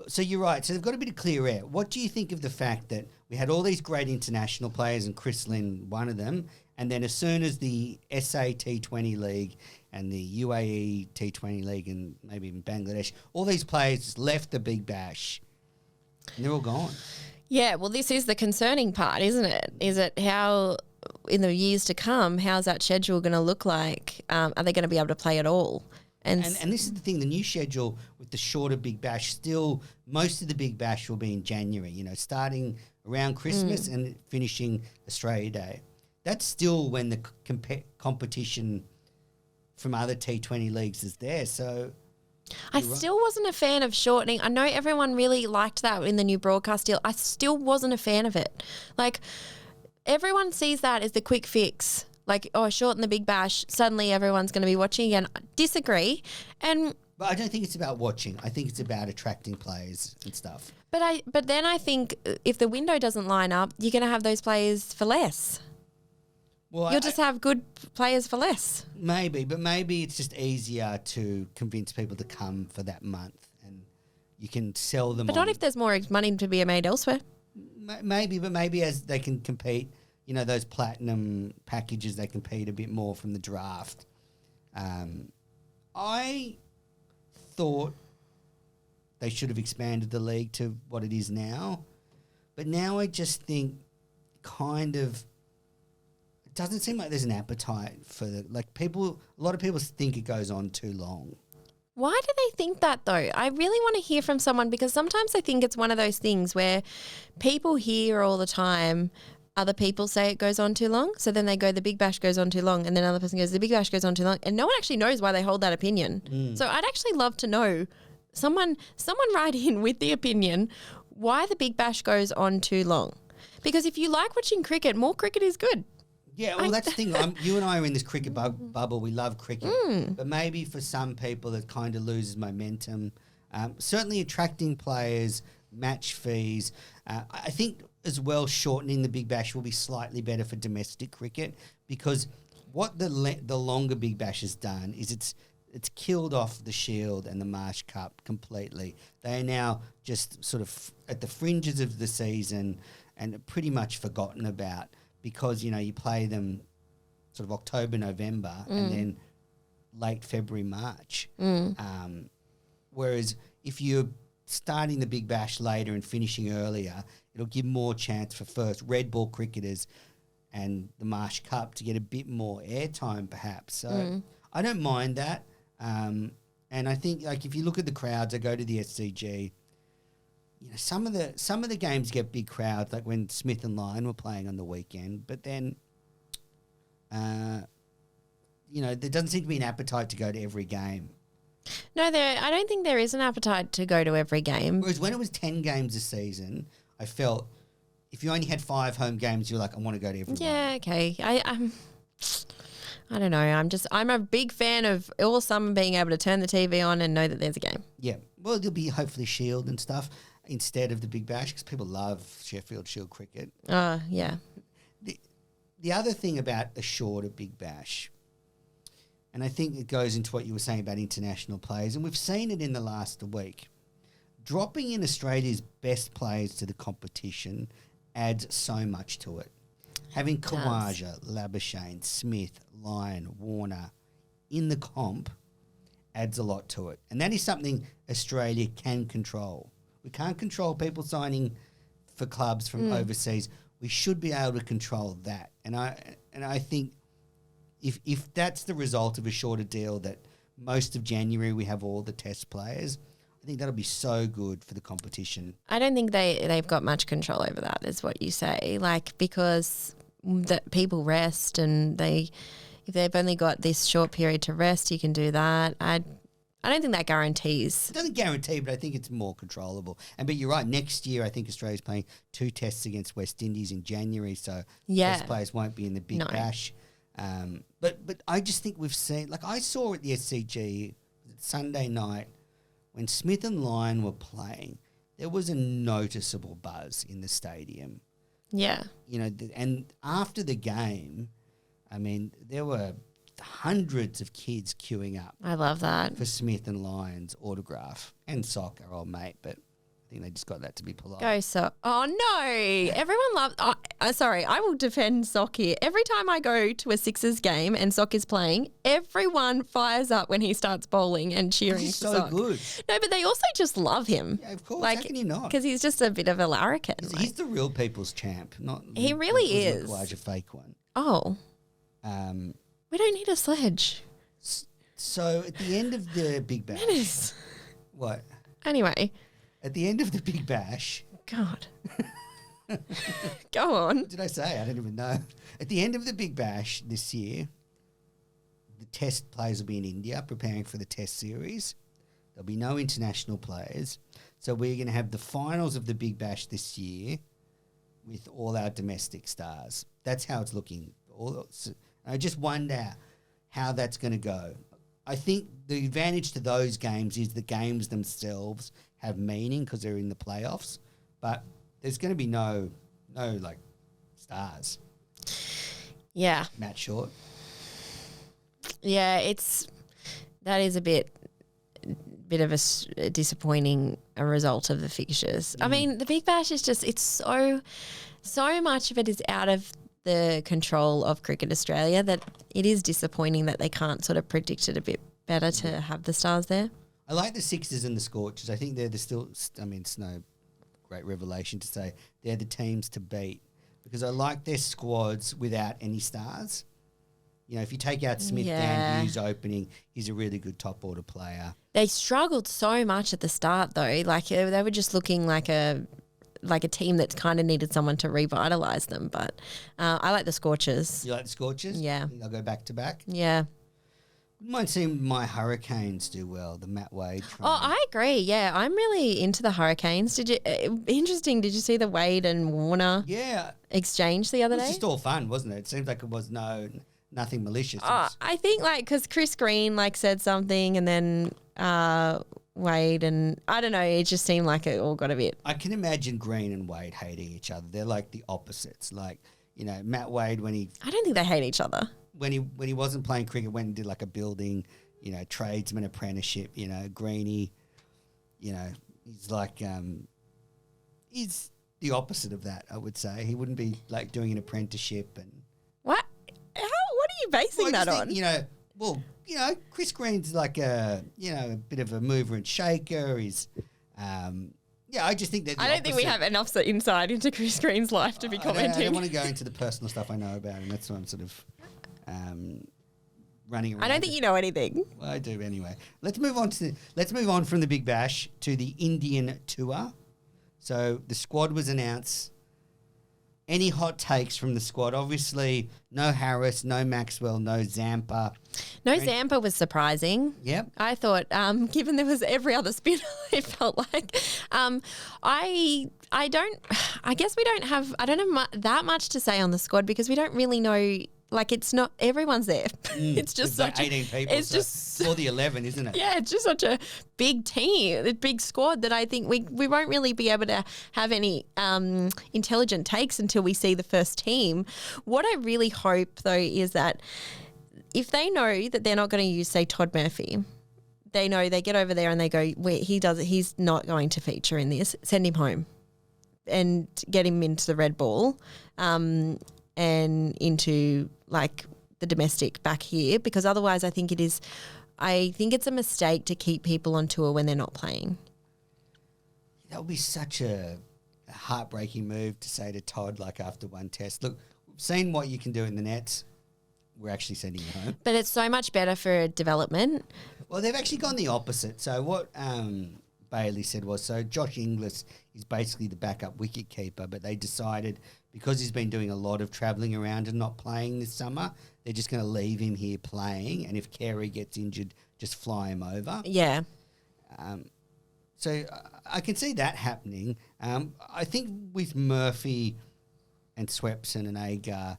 So you're right. So they've got a bit of clear air. What do you think of the fact that we had all these great international players and Chris Lynn, one of them, and then as soon as the SA T20 League and the UAE T20 League and maybe even Bangladesh, all these players left the Big Bash and they're all gone? Yeah, well, this is the concerning part, isn't it? Is it how, in the years to come, how's that schedule going to look like? Are they going to be able to play at all? And this is the thing, the new schedule with the shorter Big Bash, still most of the Big Bash will be in January, starting around Christmas and finishing Australia Day. That's still when the competition from other T20 leagues is there. So I still wasn't a fan of shortening. I know everyone really liked that in the new broadcast deal. I still wasn't a fan of it. Like, everyone sees that as the quick fix. Like, shorten the Big Bash, suddenly everyone's going to be watching again. I disagree. But I don't think it's about watching. I think it's about attracting players and stuff. But then I think if the window doesn't line up, you're going to have those players for less. Well, you'll just have good players for less. Maybe, but maybe it's just easier to convince people to come for that month and you can sell them. But not if there's more money to be made elsewhere. Maybe, but maybe as they can compete, those platinum packages, they compete a bit more from the draft. I thought they should have expanded the league to what it is now. But now I just think it doesn't seem like there's an appetite for a lot of people think it goes on too long. Why do they think that though? I really want to hear from someone, because sometimes I think it's one of those things where people hear all the time other people say it goes on too long. So then they go, the Big Bash goes on too long. And then another person goes, the Big Bash goes on too long. And no one actually knows why they hold that opinion. So I'd actually love to know, someone write in with the opinion why the Big Bash goes on too long. Because if you like watching cricket, more cricket is good. Yeah, well, that's the thing. You and I are in this cricket bubble. We love cricket. But maybe for some people it kind of loses momentum. Certainly attracting players, match fees. I think as well shortening the Big Bash will be slightly better for domestic cricket, because what the longer Big Bash has done is it's killed off the Shield and the Marsh Cup completely. They are now just sort of at the fringes of the season and pretty much forgotten about, because, you play them sort of October, November and then late February, March. Whereas if you're starting the Big Bash later and finishing earlier, it'll give more chance for first red ball cricketers and the Marsh Cup to get a bit more airtime perhaps. So I don't mind that. And I think, like, if you look at the crowds, I go to the SCG, some of the games get big crowds, like when Smith and Lyon were playing on the weekend, but then there doesn't seem to be an appetite to go to every game. No, I don't think there is an appetite to go to every game. Whereas when it was 10 games a season, I felt if you only had 5 home games, you're like, I want to go to every one. Yeah, okay. I don't know. I'm a big fan of all summer being able to turn the TV on and know that there's a game. Yeah. Well, there'll be hopefully Shield and stuff instead of the Big Bash, because people love Sheffield Shield cricket. Yeah. The other thing about a shorter Big Bash, and I think it goes into what you were saying about international players, and we've seen it in the last week, dropping in Australia's best players to the competition adds so much to it. Having Khawaja, Labuschagne, Smith, Lyon, Warner in the comp adds a lot to it. And that is something Australia can control. We can't control people signing for clubs from overseas, we should be able to control that. And I think if that's the result of a shorter deal, that most of January we have all the test players, I think that'll be so good for the competition. I don't think they've got much control over that, is what you say. Like, because that people rest, and if they've only got this short period to rest, you can do that. I don't think that guarantees. It doesn't guarantee, but I think it's more controllable. But you're right. Next year, I think Australia's playing 2 tests against West Indies in January, so test players won't be in the Big Bash. But I just think we've seen, like I saw at the SCG Sunday night when Smith and Lyon were playing, there was a noticeable buzz in the stadium. Yeah. You know, and after the game, I mean, there were hundreds of kids queuing up. I love that. For Smith and Lyon's autograph and sock, our old mate, but I think they just got that to be polite. Go Sock. Oh, no. Everyone loves... sorry, I will defend Sock here. Every time I go to a Sixers game and Sock is playing, everyone fires up when he starts bowling and cheering He's for so Sock. good. No, but they also just love him. Yeah, of course. How can you not? Because he's just a bit of a larrikin. He's the real people's champ, not... He really is. A fake one. Oh. We don't need a sledge. So at the end of the Big Bash... Menners. What? Anyway... At the end of the Big Bash... God. Go on. What did I say? I don't even know. At the end of the Big Bash this year, the test players will be in India preparing for the test series. There'll be no international players. So we're going to have the finals of the Big Bash this year with all our domestic stars. That's how it's looking. I just wonder how that's going to go. I think the advantage to those games is the games themselves have meaning because they're in the playoffs, but there's going to be no like stars. Yeah. Matt Short. Yeah, that is a bit of a disappointing result of the fixtures. I mean, the Big Bash is just, it's so much of it is out of the control of Cricket Australia that it is disappointing that they can't sort of predict it a bit better to have the stars there. I like the Sixers and the Scorchers. I think they're it's no great revelation to say they're the teams to beat because I like their squads without any stars. You know, if you take out Smith and Hughes opening, he's a really good top order player. They struggled so much at the start though. Like they were just looking like a team that kind of needed someone to revitalise them. But I like the Scorchers. You like the Scorchers? Yeah. They'll go back to back? Yeah. Wouldn't mind seeing my Hurricanes do well, the Matt Wade train. Oh, I agree. Yeah, I'm really into the Hurricanes. Interesting, did you see the Wade and Warner exchange the other day? It was just all fun, wasn't it? It seems like it was nothing malicious. I think because Chris Green said something and then Wade and I don't know, it just seemed like it all got a bit. I can imagine Green and Wade hating each other. They're like the opposites. Like, you know, Matt Wade I don't think they hate each other. When he wasn't playing cricket, went and did like a building, you know, tradesman apprenticeship, you know, Greenie, you know, he's like, he's the opposite of that, I would say. He wouldn't be like doing an apprenticeship and... What? What are you basing that on? Chris Green's like a bit of a mover and shaker. He's, I just think that... I don't think we have enough insight into Chris Green's life to be commenting. I don't want to go into the personal stuff I know about him. That's why I'm sort of... running around. I don't think you know anything. Well, I do anyway. Let's move on from the Big Bash to the Indian tour. So the squad was announced. Any hot takes from the squad? Obviously, no Harris, no Maxwell, no Zampa. No Zampa was surprising. Yep. I thought, given there was every other spinner, it felt like. I guess we don't have that much to say on the squad because we don't really know. Like, it's not everyone's there. It's just such 18 people. It's just for the 11, isn't it? Yeah, it's just such a big team, a big squad that I think we won't really be able to have any intelligent takes until we see the first team. What I really hope though is that if they know that they're not going to use, say, Todd Murphy, they know they get over there and they go, he's not going to feature in this. Send him home and get him into the red ball. And into like the domestic back here because otherwise I think it's a mistake to keep people on tour when they're not playing. That would be such a a heartbreaking move to say to Todd, like after one test, look, we've seen what you can do in the nets. We're actually sending you home. But it's so much better for development. Well, they've actually gone the opposite. So what Bailey said was, so Josh Inglis is basically the backup wicket keeper, but they decided because he's been doing a lot of travelling around and not playing this summer, they're just going to leave him here playing, and if Carey gets injured, just fly him over. Yeah. So I can see that happening. I think with Murphy and Swepson and Agar,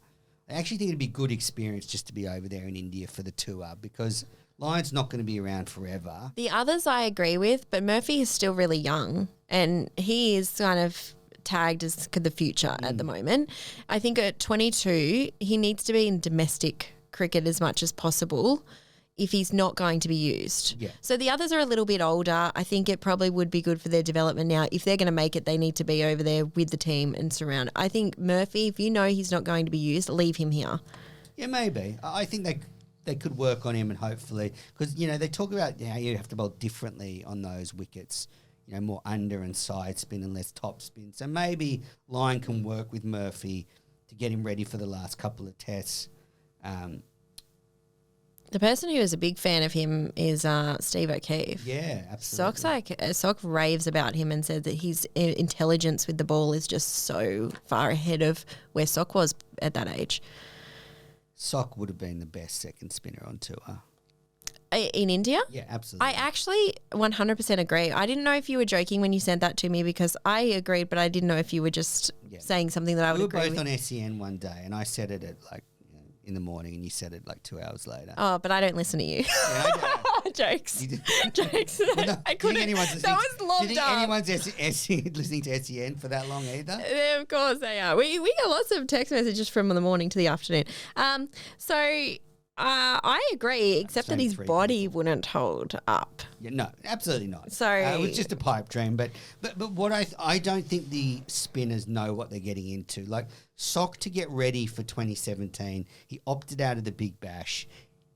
I actually think it'd be a good experience just to be over there in India for the tour, because Lyon's not going to be around forever. The others I agree with, but Murphy is still really young and he is kind of tagged as the future at the moment. I think at 22, he needs to be in domestic cricket as much as possible if he's not going to be used. Yeah. So the others are a little bit older. I think it probably would be good for their development now. If they're going to make it, they need to be over there with the team and surround. I think Murphy, if you know he's not going to be used, leave him here. Yeah, maybe. I think they could work on him, and hopefully, because, you know, they talk about how you have to bowl differently on those wickets, you know, more under and side spin and less top spin. So maybe Lyon can work with Murphy to get him ready for the last couple of tests. The person who is a big fan of him is Steve O'Keefe. Yeah, absolutely. Sock raves about him and said that his intelligence with the ball is just so far ahead of where Sock was at that age. Sock would have been the best second spinner on tour. In India? Yeah, absolutely. I actually 100% agree. I didn't know if you were joking when you sent that to me, because I agreed, but I didn't know if you were just saying something that I would agree with. We were both on SEN one day, and I said it at in the morning, and you said it 2 hours later. Oh, but I don't listen to you. Yeah, I do. Jokes. Jokes. Well, no, I couldn't. That was lobbed up. Do you think anyone's listening to SEN for that long either? Yeah, of course they are. We get lots of text messages from the morning to the afternoon. I agree, except that his body wouldn't hold up. Yeah, no, absolutely not. Sorry. It was just a pipe dream. But what I don't think the spinners know what they're getting into. Like Sock, to get ready for 2017, he opted out of the Big Bash,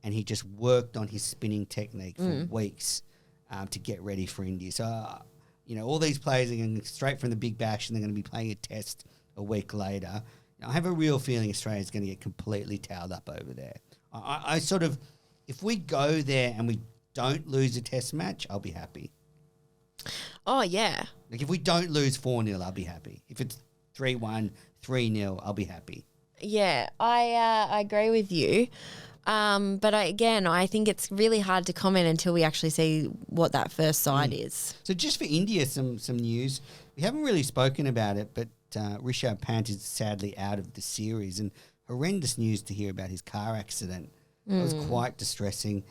and he just worked on his spinning technique for weeks to get ready for India. So, you know, all these players are going straight from the Big Bash, and they're going to be playing a test a week later. I have a real feeling Australia's going to get completely towed up over there. I sort of, if we go there and we don't lose a test match, I'll be happy. Oh, yeah. Like if we don't lose 4-0, I'll be happy. If it's 3-1, 3-0, I'll be happy. Yeah, I agree with you. But I think it's really hard to comment until we actually see what that first side is. So just for India, some news. We haven't really spoken about it, but Rashid Khan is sadly out of the series, and horrendous news to hear about his car accident. It was quite distressing.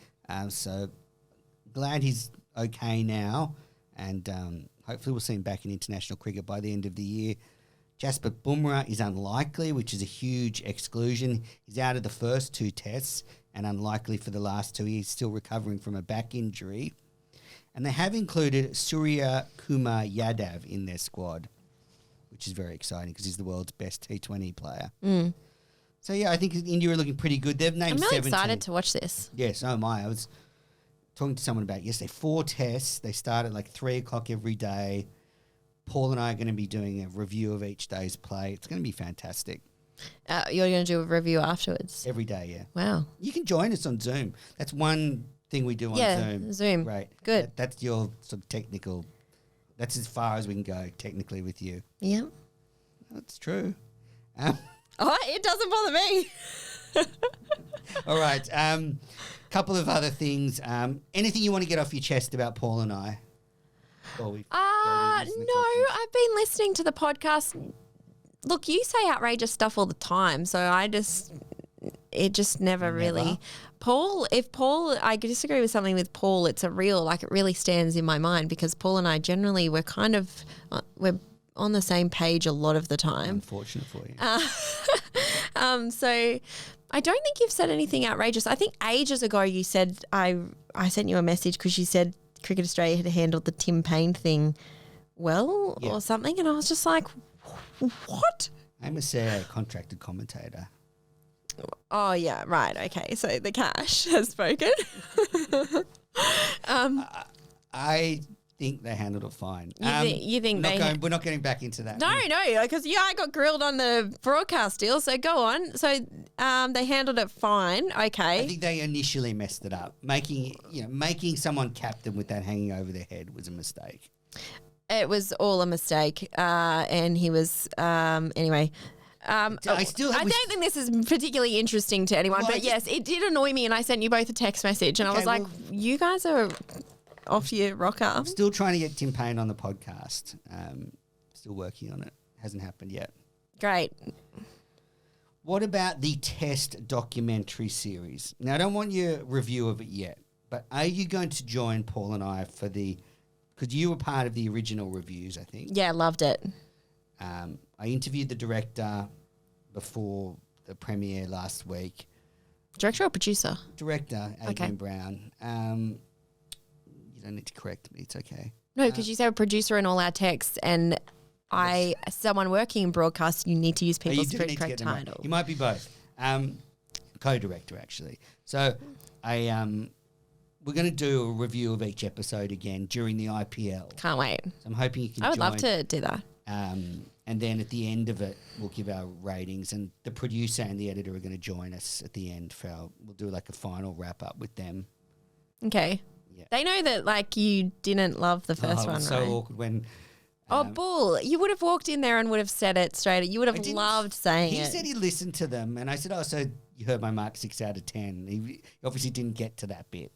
So glad he's okay now, and hopefully we'll see him back in international cricket by the end of the year. Jasprit Bumrah is unlikely, which is a huge exclusion. He's out of the first 2 tests and unlikely for the last 2. He's still recovering from a back injury. And they have included Surya Kumar Yadav in their squad, which is very exciting because he's the world's best T20 player. So, yeah, I think India are looking pretty good. They've named 17. I'm really excited to watch this. Yeah, so am I. I was talking to someone about it yesterday. 4 tests. They start at 3 o'clock every day. Paul and I are going to be doing a review of each day's play. It's going to be fantastic. You're going to do a review afterwards? Every day, yeah. Wow. You can join us on Zoom. That's one thing we do on Zoom. Yeah, Zoom. Right. Good. That's your sort of technical. That's as far as we can go technically with you. Yeah. That's true. It doesn't bother me. All right. Couple of other things. Anything you want to get off your chest about Paul and I? No, I've been listening to the podcast. Look, you say outrageous stuff all the time, so it just never really. I disagree with something with Paul, it's it really stands in my mind, because Paul and I generally we're on the same page a lot of the time. Unfortunate for you. So I don't think you've said anything outrageous. I think ages ago you said I sent you a message because you said Cricket Australia had handled the Tim Paine thing well or something, and I was just like, what? I'm a contracted commentator. Oh, yeah, right, okay. So the cash has spoken. I think they handled it fine. You think we're not getting back into that. No, because I got grilled on the broadcast deal, so go on. So they handled it fine. Okay. I think they initially messed it up. Making someone captain with that hanging over their head was a mistake. It was all a mistake, and he was anyway. I don't think this is particularly interesting to anyone, but yes, it did annoy me, and I sent you both a text message, and I was like, "You guys are off your rocker." I'm still trying to get Tim Paine on the podcast. Still working on it. Hasn't happened yet. Great. What about the Test documentary series? Now, I don't want your review of it yet, but are you going to join Paul and I for because you were part of the original reviews, I think. Yeah, loved it. I interviewed the director before the premiere last week. Director or producer? Director, Adrian Brown. You don't need to correct me. It's okay. No, because you said producer in all our texts, and someone working in broadcast, you need to use people's correct title. Right. You might be both. Co-director, actually. So we're going to do a review of each episode again during the IPL. Can't wait. So I'm hoping you can join. I would love to do that. And then at the end of it, we'll give our ratings, and the producer and the editor are going to join us at the end we'll do like a final wrap up with them. Okay. Yeah. They know that you didn't love the first one, so right? Awkward when. Bull! You would have walked in there and would have said it straight. You would have loved saying it. He said he listened to them, and I said, "Oh, so you heard my mark 6 out of 10." He obviously didn't get to that bit.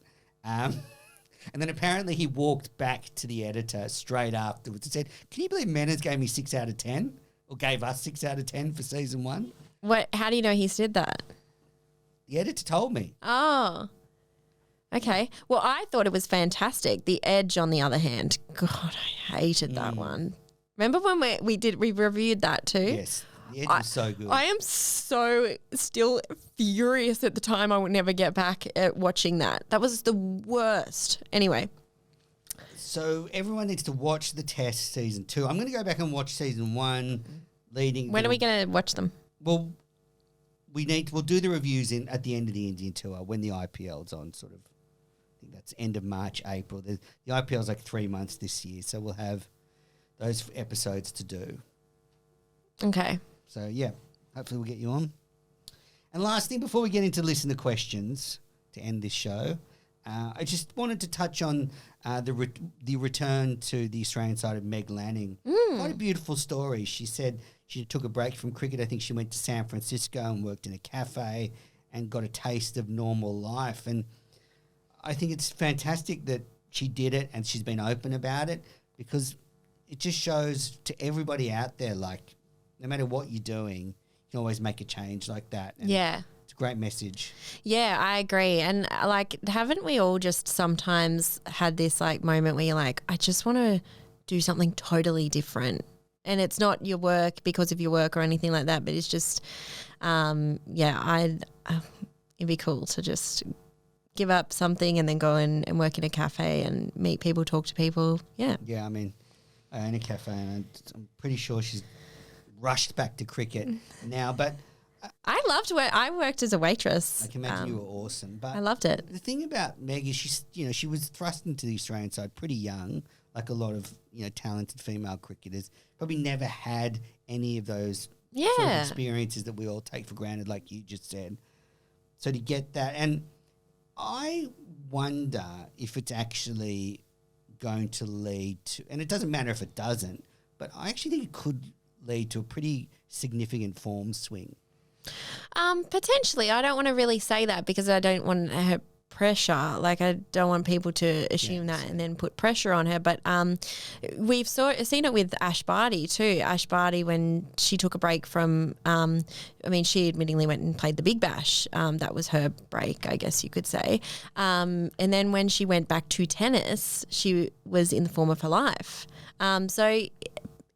And then apparently he walked back to the editor straight afterwards and said, "Can you believe Menners gave me 6 out of 10? Or gave us 6 out of 10 for season 1? What? How do you know he said that? The editor told me. Oh. Okay. Well, I thought it was fantastic. The Edge, on the other hand, God, I hated that one. Remember when we reviewed that too? Yes. The Edge was so good. I am so still furious at the time. I would never get back at watching that. That was the worst. Anyway. So everyone needs to watch the Test season 2. I'm going to go back and watch season 1 leading. When are we going to watch them? Well, we'll do the reviews at the end of the Indian tour when the IPL's on sort of. I think that's end of March, April. The IPL's like 3 months this year, so we'll have those episodes to do. Okay. So, yeah, hopefully we'll get you on. And last thing, before we get into listen to questions to end this show, I just wanted to touch on the return to the Australian side of Meg Lanning. Quite a beautiful story. She said she took a break from cricket. I think she went to San Francisco and worked in a cafe and got a taste of normal life. And I think it's fantastic that she did it and she's been open about it, because it just shows to everybody out there, no matter what you're doing, you can always make a change like that. And yeah. It's a great message. Yeah, I agree. And haven't we all just sometimes had this moment where you're like, I just want to do something totally different. And it's not your work because of your work or anything like that, but it's just, it'd be cool to just give up something and then go and work in a cafe and meet people, talk to people. Yeah. Yeah, I mean, I own a cafe and I'm pretty sure she's rushed back to cricket now, but I loved I worked as a waitress. I can imagine you were awesome. But I loved it. The thing about Meg is she was thrust into the Australian side pretty young, like a lot of talented female cricketers. Probably never had any of those sort of experiences that we all take for granted, like you just said. So to get that, and I wonder if it's actually going to lead to, and it doesn't matter if it doesn't, but I actually think it could lead to a pretty significant form swing. Potentially. I don't want to really say that because I don't want her pressure. I don't want people to assume that and then put pressure on her. But we've seen it with Ash Barty too. Ash Barty, when she took a break from, she admittingly went and played the Big Bash. That was her break, I guess you could say. And then when she went back to tennis, she was in the form of her life. So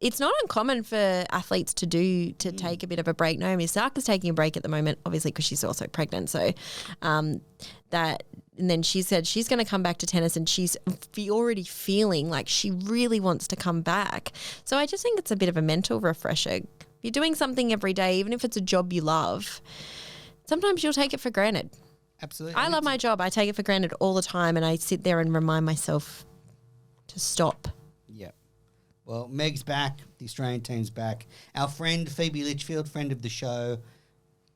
it's not uncommon for athletes to take a bit of a break. Naomi Osaka's taking a break at the moment, obviously because she's also pregnant. So and then she said she's going to come back to tennis, and she's already feeling like she really wants to come back. So I just think it's a bit of a mental refresher. You're doing something every day, even if it's a job you love, sometimes you'll take it for granted. Absolutely. I love my job. I take it for granted all the time, and I sit there and remind myself to stop. Yep. Well, Meg's back. The Australian team's back. Our friend Phoebe Litchfield, friend of the show,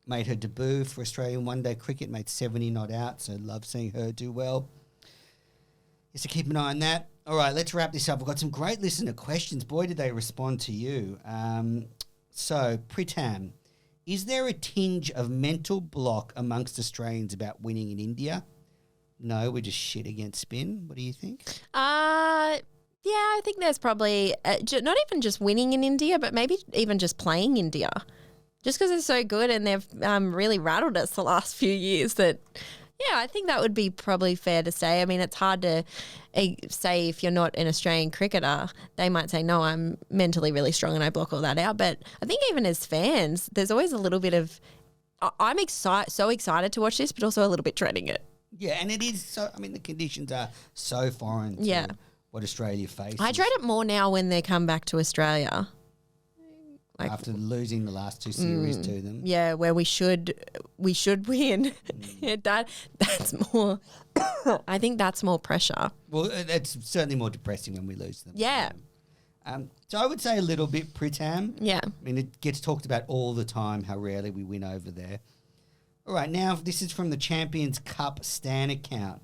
made her debut for Australian one-day cricket, made 70 not out, so love seeing her do well. So keep an eye on that. All right, let's wrap this up. We've got some great listener questions. Boy, did they respond to you. So, Pritam, is there a tinge of mental block amongst Australians about winning in India? No, we're just shit against spin. What do you think? Yeah, I think there's probably not even just winning in India, but maybe even just playing India. Just because they're so good and they've really rattled us the last few years that, yeah, I think that would be probably fair to say. I mean, it's hard to say if you're not an Australian cricketer. They might say, no, I'm mentally really strong and I block all that out. But I think even as fans, there's always a little bit of I'm so excited to watch this, but also a little bit dreading it. Yeah, and it is so, I mean, the conditions are so foreign to what Australia faces. I dread it more now when they come back to Australia. Like, after losing the last two series to them. Yeah, where we should win. That's more I think that's more pressure. Well, that's certainly more depressing when we lose them. Yeah. So I would say a little bit Pritam. Yeah. I mean, it gets talked about all the time how rarely we win over there. All right, now this is from the Champions Cup Stan account.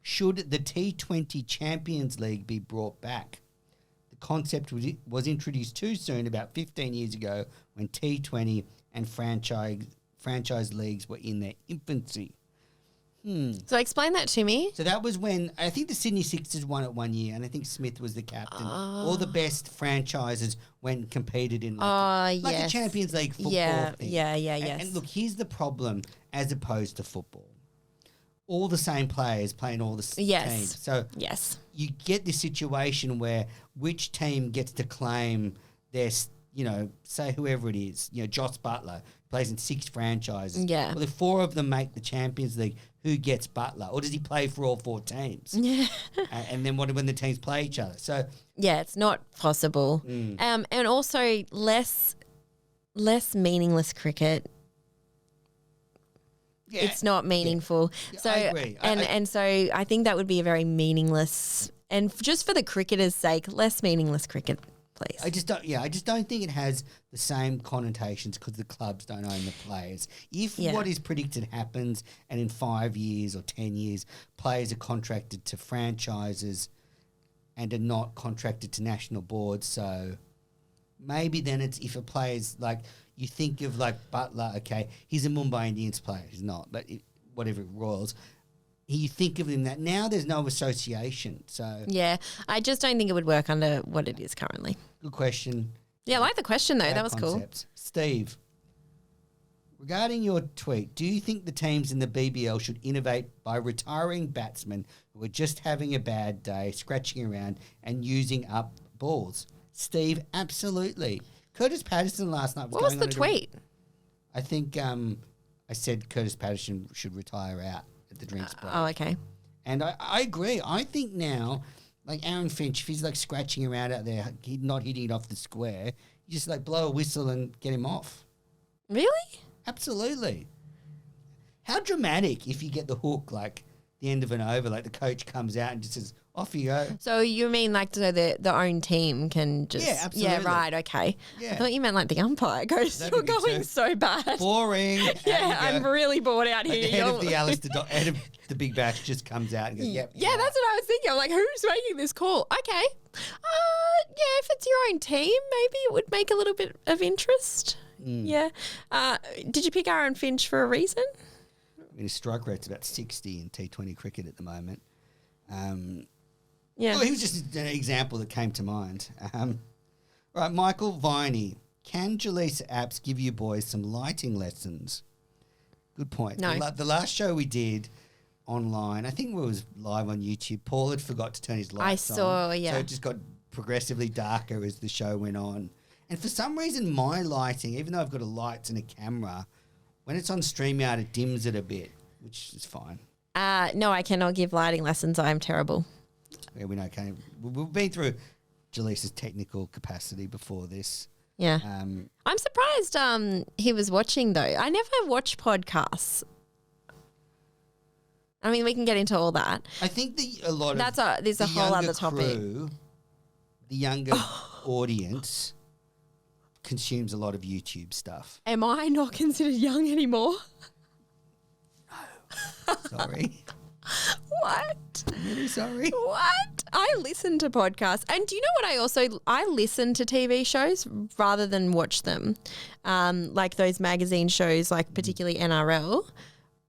Should the T20 Champions League be brought back? The concept was introduced too soon about 15 years ago when T20 and franchise leagues were in their infancy. So explain that to me. So that was when, I think the Sydney Sixers won it one year, and I think Smith was the captain. All the best franchises went and competed in like a Champions League football thing. Yes. And look, here's the problem as opposed to football. All the same players playing all the teams. So you get this situation where which team gets to claim their, say whoever it is, Joss Butler plays in 6 franchises. Yeah. Well, if 4 of them make the Champions League, who gets Butler? Or does he play for all 4 teams? Yeah. And then what when the teams play each other? So yeah, it's not possible. And also less meaningless cricket. Yeah. It's not meaningful. Yeah. So I agree. And so I think that would be a very meaningless, and just for the cricketers' sake, less meaningless cricket, please. I just don't think it has the same connotations because the clubs don't own the players. If what is predicted happens and in 5 years or 10 years players are contracted to franchises and are not contracted to national boards, so maybe then it's if a player's like, you think of like Butler, okay, he's a Mumbai Indians player. He's not, but whatever, Royals. You think of him that now there's no association. So yeah, I just don't think it would work under what it is currently. Good question. Yeah, I like the question though. Great that was concepts. Cool. Steve, regarding your tweet, do you think the teams in the BBL should innovate by retiring batsmen who are just having a bad day, scratching around and using up balls? Steve, absolutely. Curtis Patterson last night was What was the tweet? I think I said Curtis Patterson should retire out at the drinks break. Oh, okay. And I agree. I think now, like Aaron Finch, if he's like scratching around out there, not hitting it off the square, you just like blow a whistle and get him off. Really? Absolutely. How dramatic if you get the hook, like the end of an over, like the coach comes out and just says, off you go. So you mean like so the own team can just... Yeah, absolutely. Yeah, right, okay. Yeah. I thought you meant like the umpire goes, you're going so bad. Boring. Yeah, I'm really bored out here. The head of the Big Bash just comes out and goes, yep. Yeah, that's what I was thinking. I'm like, who's making this call? Okay. Yeah, if it's your own team, maybe it would make a little bit of interest. Yeah. Did you pick Aaron Finch for a reason? I mean, his strike rate's about 60 in T20 cricket at the moment. Yeah. Well, he was just an example that came to mind. Right, Michael Viney. Can Jelisa Apps give you boys some lighting lessons? Good point. No. The last show we did online, I think it was live on YouTube, Paul had forgot to turn his lights on. I saw, yeah. So it just got progressively darker as the show went on. And for some reason, my lighting, even though I've got a lights and a camera, when it's on StreamYard, it dims it a bit, which is fine. No, I cannot give lighting lessons. I am terrible. Yeah, we know. We've been through Jalisa's technical capacity before this. Yeah. I'm surprised he was watching, though. I never watch podcasts. I mean, we can get into all that. I think There's a whole other topic. The younger audience consumes a lot of YouTube stuff. Am I not considered young anymore? No. Sorry. What? I'm really sorry. What? I listen to podcasts. And do you know what I listen to TV shows rather than watch them. Like those magazine shows, like particularly NRL.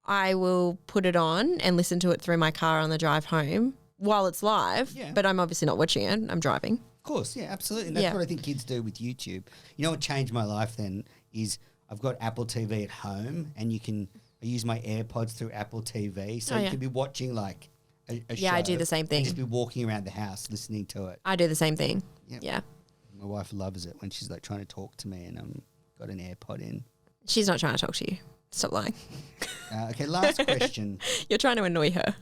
I will put it on and listen to it through my car on the drive home while it's live, but I'm obviously not watching it. I'm driving. Of course, yeah, absolutely. And that's what I think kids do with YouTube. You know what changed my life then is I've got Apple TV at home and I use my AirPods through Apple TV. So you could be watching like a show. Yeah, I do the same thing. And just be walking around the house listening to it. I do the same thing. Yep. Yeah. My wife loves it when she's like trying to talk to me and got an AirPod in. She's not trying to talk to you. Stop lying. Okay, last question. You're trying to annoy her.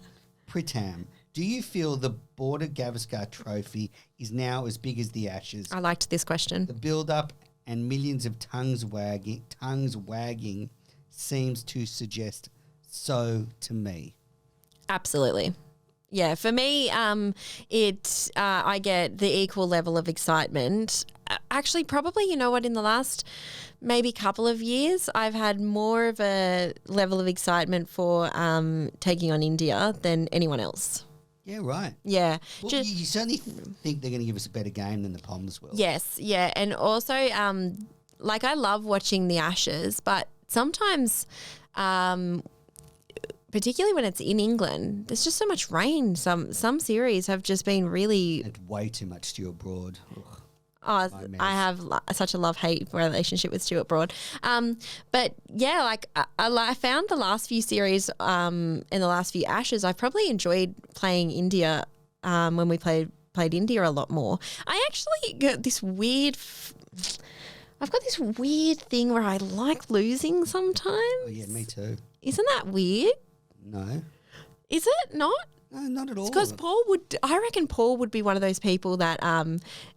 Pritam, do you feel the Border Gavaskar Trophy is now as big as the Ashes? I liked this question. The build-up and millions of tongues wagging seems to suggest so to me. Absolutely. Yeah, for me, I get the equal level of excitement. Actually, probably, you know what, in the last maybe couple of years, I've had more of a level of excitement for taking on India than anyone else. Yeah, right. Yeah. Well, you certainly think they're going to give us a better game than the Poms will. Yes, yeah. And also, like I love watching the Ashes, but sometimes particularly when it's in England, there's just so much rain. Some series have just been really... And way too much Stuart Broad. Ugh. Oh, I have such a love-hate relationship with Stuart Broad. But yeah, like I found the last few series in the last few Ashes, I've probably enjoyed playing India when we played India a lot more. I actually got this weird... I've got this weird thing where I like losing sometimes. Oh, yeah, me too. Isn't that weird? No. Is it not? No, not at all. Because I reckon Paul would be one of those people that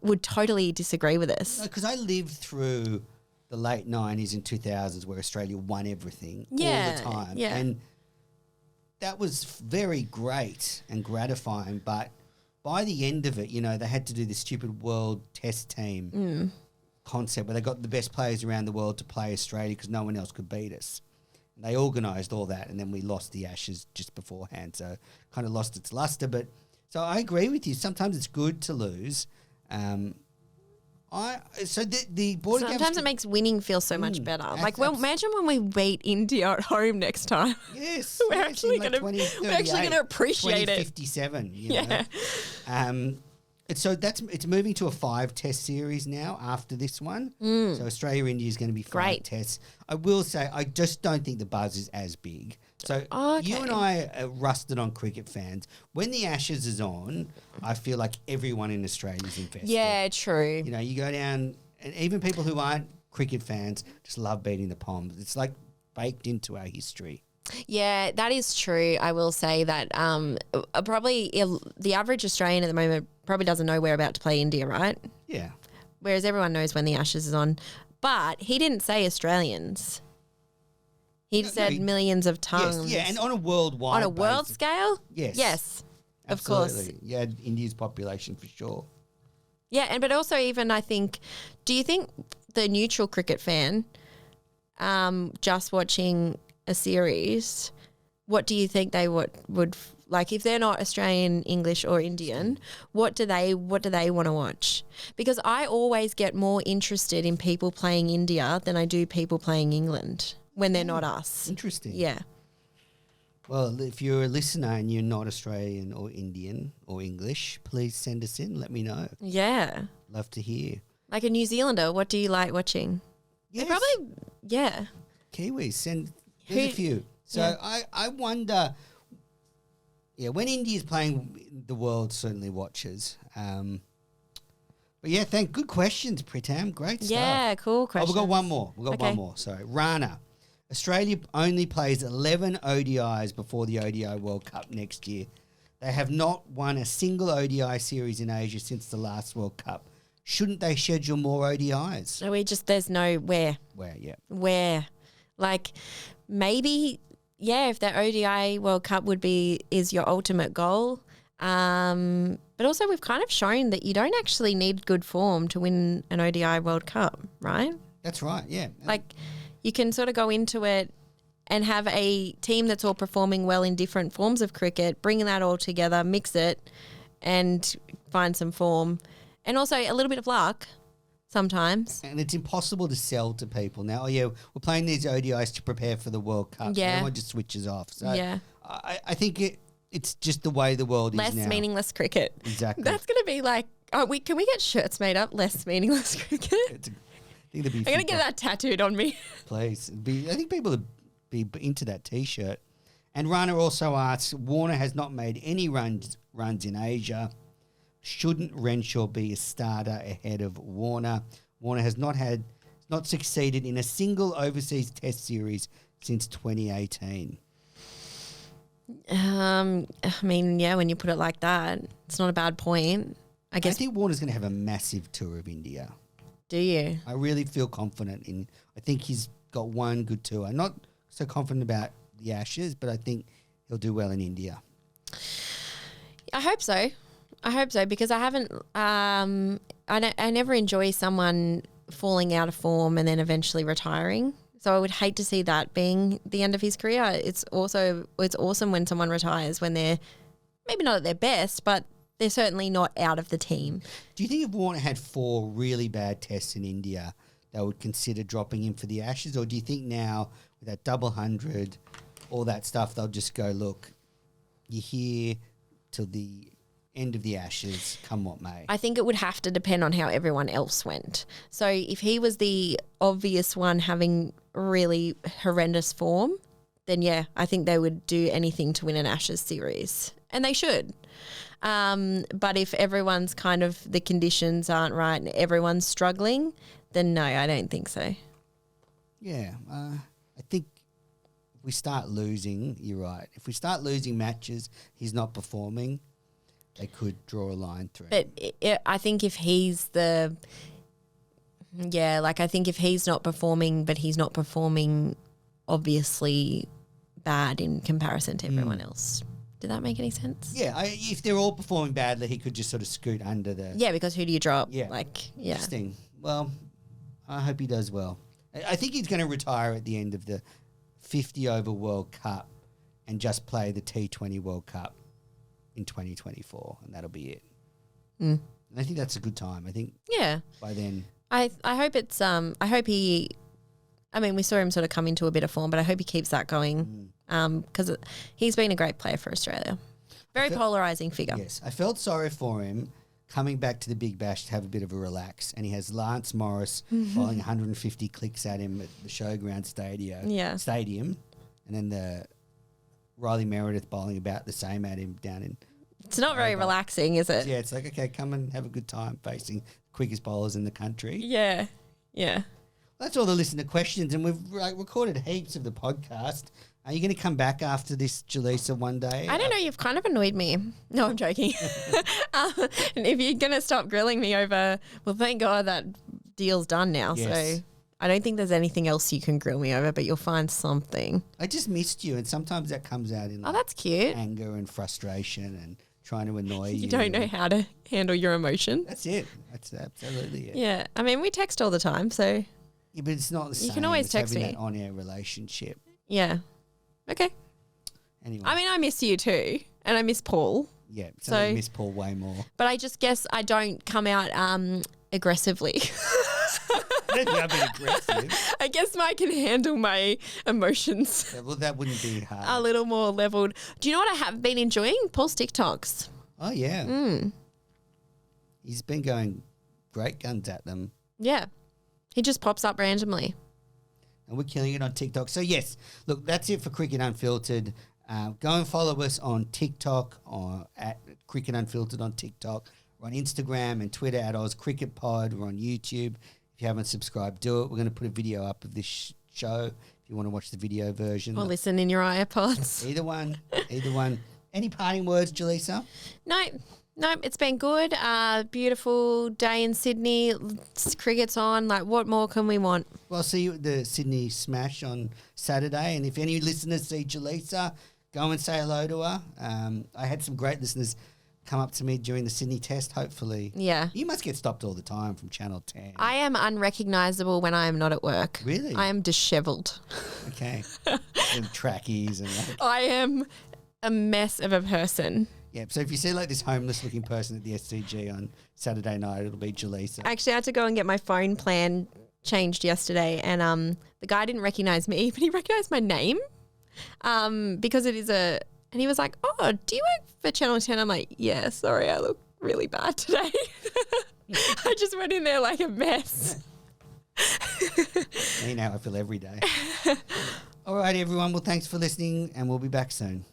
would totally disagree with us. Because I lived through the late 90s and 2000s where Australia won everything all the time. Yeah. And that was very great and gratifying. But by the end of it, you know, they had to do the stupid world test team concept where they got the best players around the world to play Australia because no one else could beat us. And they organised all that, and then we lost the Ashes just beforehand, so kind of lost its luster. But so I agree with you. Sometimes it's good to lose. The border sometimes it makes winning feel so much better. Like, well, imagine when we beat India at home next time. Yes, we're actually going to appreciate it. 2057. You know? So it's moving to a 5-test series now after this one. So Australia-India is going to be 5 tests. I will say I just don't think the buzz is as big. So you and I are rusted on cricket fans. When the Ashes is on, I feel like everyone in Australia is invested. Yeah, true. You know, you go down, and even people who aren't cricket fans just love beating the Poms. It's like baked into our history. Yeah, that is true. I will say that probably the average Australian at the moment probably doesn't know we're about to play India, right? Yeah. Whereas everyone knows when the Ashes is on. But he didn't say Australians. He said millions of tongues. Yes, yeah, and on a worldwide On a world scale? Yes. Yes, absolutely. Of course. Yeah, India's population for sure. Yeah, but also even I think, do you think the neutral cricket fan just watching a series, what do you think they would like if they're not Australian, English or Indian, what do they want to watch? Because I always get more interested in people playing India than I do people playing England when they're not us. Interesting. Yeah. Well, if you're a listener and you're not Australian or Indian or English, please send us in. Let me know. Yeah. Love to hear. Like a New Zealander, what do you like watching? Yes. Probably, yeah. Kiwis, there's a few. So I wonder, when India's playing, the world certainly watches. But yeah, good questions, Pritam. Great stuff. Yeah, cool questions. Oh, we've got one more. One more. Sorry. Rana. Australia only plays 11 ODIs before the ODI World Cup next year. They have not won a single ODI series in Asia since the last World Cup. Shouldn't they schedule more ODIs? There's no where. Where, yeah. Where. Like, maybe if the ODI World Cup is your ultimate goal. But also we've kind of shown that you don't actually need good form to win an ODI World Cup, right? That's right, yeah. Like you can sort of go into it and have a team that's all performing well in different forms of cricket, bring that all together, mix it and find some form. And also a little bit of luck sometimes. And it's impossible to sell to people now. Oh, yeah, we're playing these ODIs to prepare for the World Cup. Yeah. Everyone just switches off. So Yeah. I think it's just the way the world Less is now. meaningless cricket. Exactly. That's going to be like, can we get shirts made up? Less meaningless cricket. I think there'd be I'm going to get that tattooed on me. Please. I think people would be into that T-shirt. And Rana also asks, Warner has not made any runs in Asia. Shouldn't Renshaw be a starter ahead of Warner? Warner has not succeeded in a single overseas test series since 2018. I mean, yeah, when you put it like that, it's not a bad point. I guess. I think Warner's going to have a massive tour of India. Do you? I really feel confident I think he's got one good tour. I'm not so confident about the Ashes, but I think he'll do well in India. I hope so because I haven't. I never enjoy someone falling out of form and then eventually retiring. So I would hate to see that being the end of his career. It's awesome when someone retires when they're maybe not at their best, but they're certainly not out of the team. Do you think if Warner had 4 really bad tests in India, they would consider dropping him for the Ashes? Or do you think now with that double 100, all that stuff, they'll just go, look, you're here till the end of the Ashes, come what may? I think it would have to depend on how everyone else went. So if he was the obvious one having really horrendous form, then yeah, I think they would do anything to win an Ashes series. And they should. But if everyone's kind of, the conditions aren't right and everyone's struggling, then no, I don't think so. Yeah, I think if we start losing, you're right. If we start losing matches, he's not performing, they could draw a line through. But I think if he's I think if he's not performing, but he's not performing obviously bad in comparison to everyone else. Did that make any sense? Yeah, if they're all performing badly, he could just sort of scoot under the... Yeah, because who do you drop? Yeah. Interesting. Well, I hope he does well. I think he's going to retire at the end of the 50-over World Cup and just play the T20 World Cup in 2024, and that'll be it. And I think that's a good time. I think by then... I hope it's... I hope he... I mean, we saw him sort of come into a bit of form, but I hope he keeps that going because he's been a great player for Australia. Very polarising figure. Yes. I felt sorry for him coming back to the Big Bash to have a bit of a relax, and he has Lance Morris bowling 150 clicks at him at the Showground Stadium, and then the Riley Meredith bowling about the same at him down in... It's not very relaxing, is it? Yeah, it's like, okay, come and have a good time facing the quickest bowlers in the country. Yeah, yeah. That's all the listener questions, and we've recorded heaps of the podcast. Are you going to come back after this, Jelisa, one day? I don't know. You've kind of annoyed me. No, I'm joking. And if you're going to stop grilling me over, well, thank God that deal's done now. Yes. So I don't think there's anything else you can grill me over, but you'll find something. I just missed you, and sometimes that comes out in that's cute. Anger and frustration and trying to annoy you. You don't know how to handle your emotion. That's it. That's absolutely it. Yeah. I mean, we text all the time, so... Yeah, but it's not the same. You can always as text having me. that on-air relationship. Yeah. Okay. Anyway. I mean, I miss you too, and I miss Paul. Yeah, so I miss Paul way more. But I just guess I don't come out aggressively. I don't think I've been aggressive. I guess I can handle my emotions. Yeah, well, that wouldn't be hard. A little more leveled. Do you know what I have been enjoying? Paul's TikToks. Oh, yeah. He's been going great guns at them. Yeah. He just pops up randomly. And we're killing it on TikTok. So, yes, look, that's it for Cricket Unfiltered. Go and follow us on TikTok or at Cricket Unfiltered on TikTok. We're on Instagram and Twitter at OzCricketPod. We're on YouTube. If you haven't subscribed, do it. We're going to put a video up of this show if you want to watch the video version. Or listen in your iPods. Either one. Any parting words, Jelisa? No, No, it's been good. Beautiful day in Sydney. Cricket's on. Like, what more can we want? Well, I'll see you at the Sydney Smash on Saturday. And if any listeners see Jelisa, go and say hello to her. I had some great listeners come up to me during the Sydney Test, hopefully. Yeah. You must get stopped all the time from Channel 10. I am unrecognisable when I am not at work. Really? I am dishevelled. Okay. And trackies and like. I am a mess of a person. Yeah, so if you see like this homeless looking person at the SCG on Saturday night, it'll be Julissa. Actually, I had to go and get my phone plan changed yesterday, and the guy didn't recognise me, but he recognised my name because it is a... And he was like, oh, do you work for Channel 10? I'm like, yeah, sorry, I look really bad today. I just went in there like a mess. You know how I feel every day. All right, everyone. Well, thanks for listening, and we'll be back soon.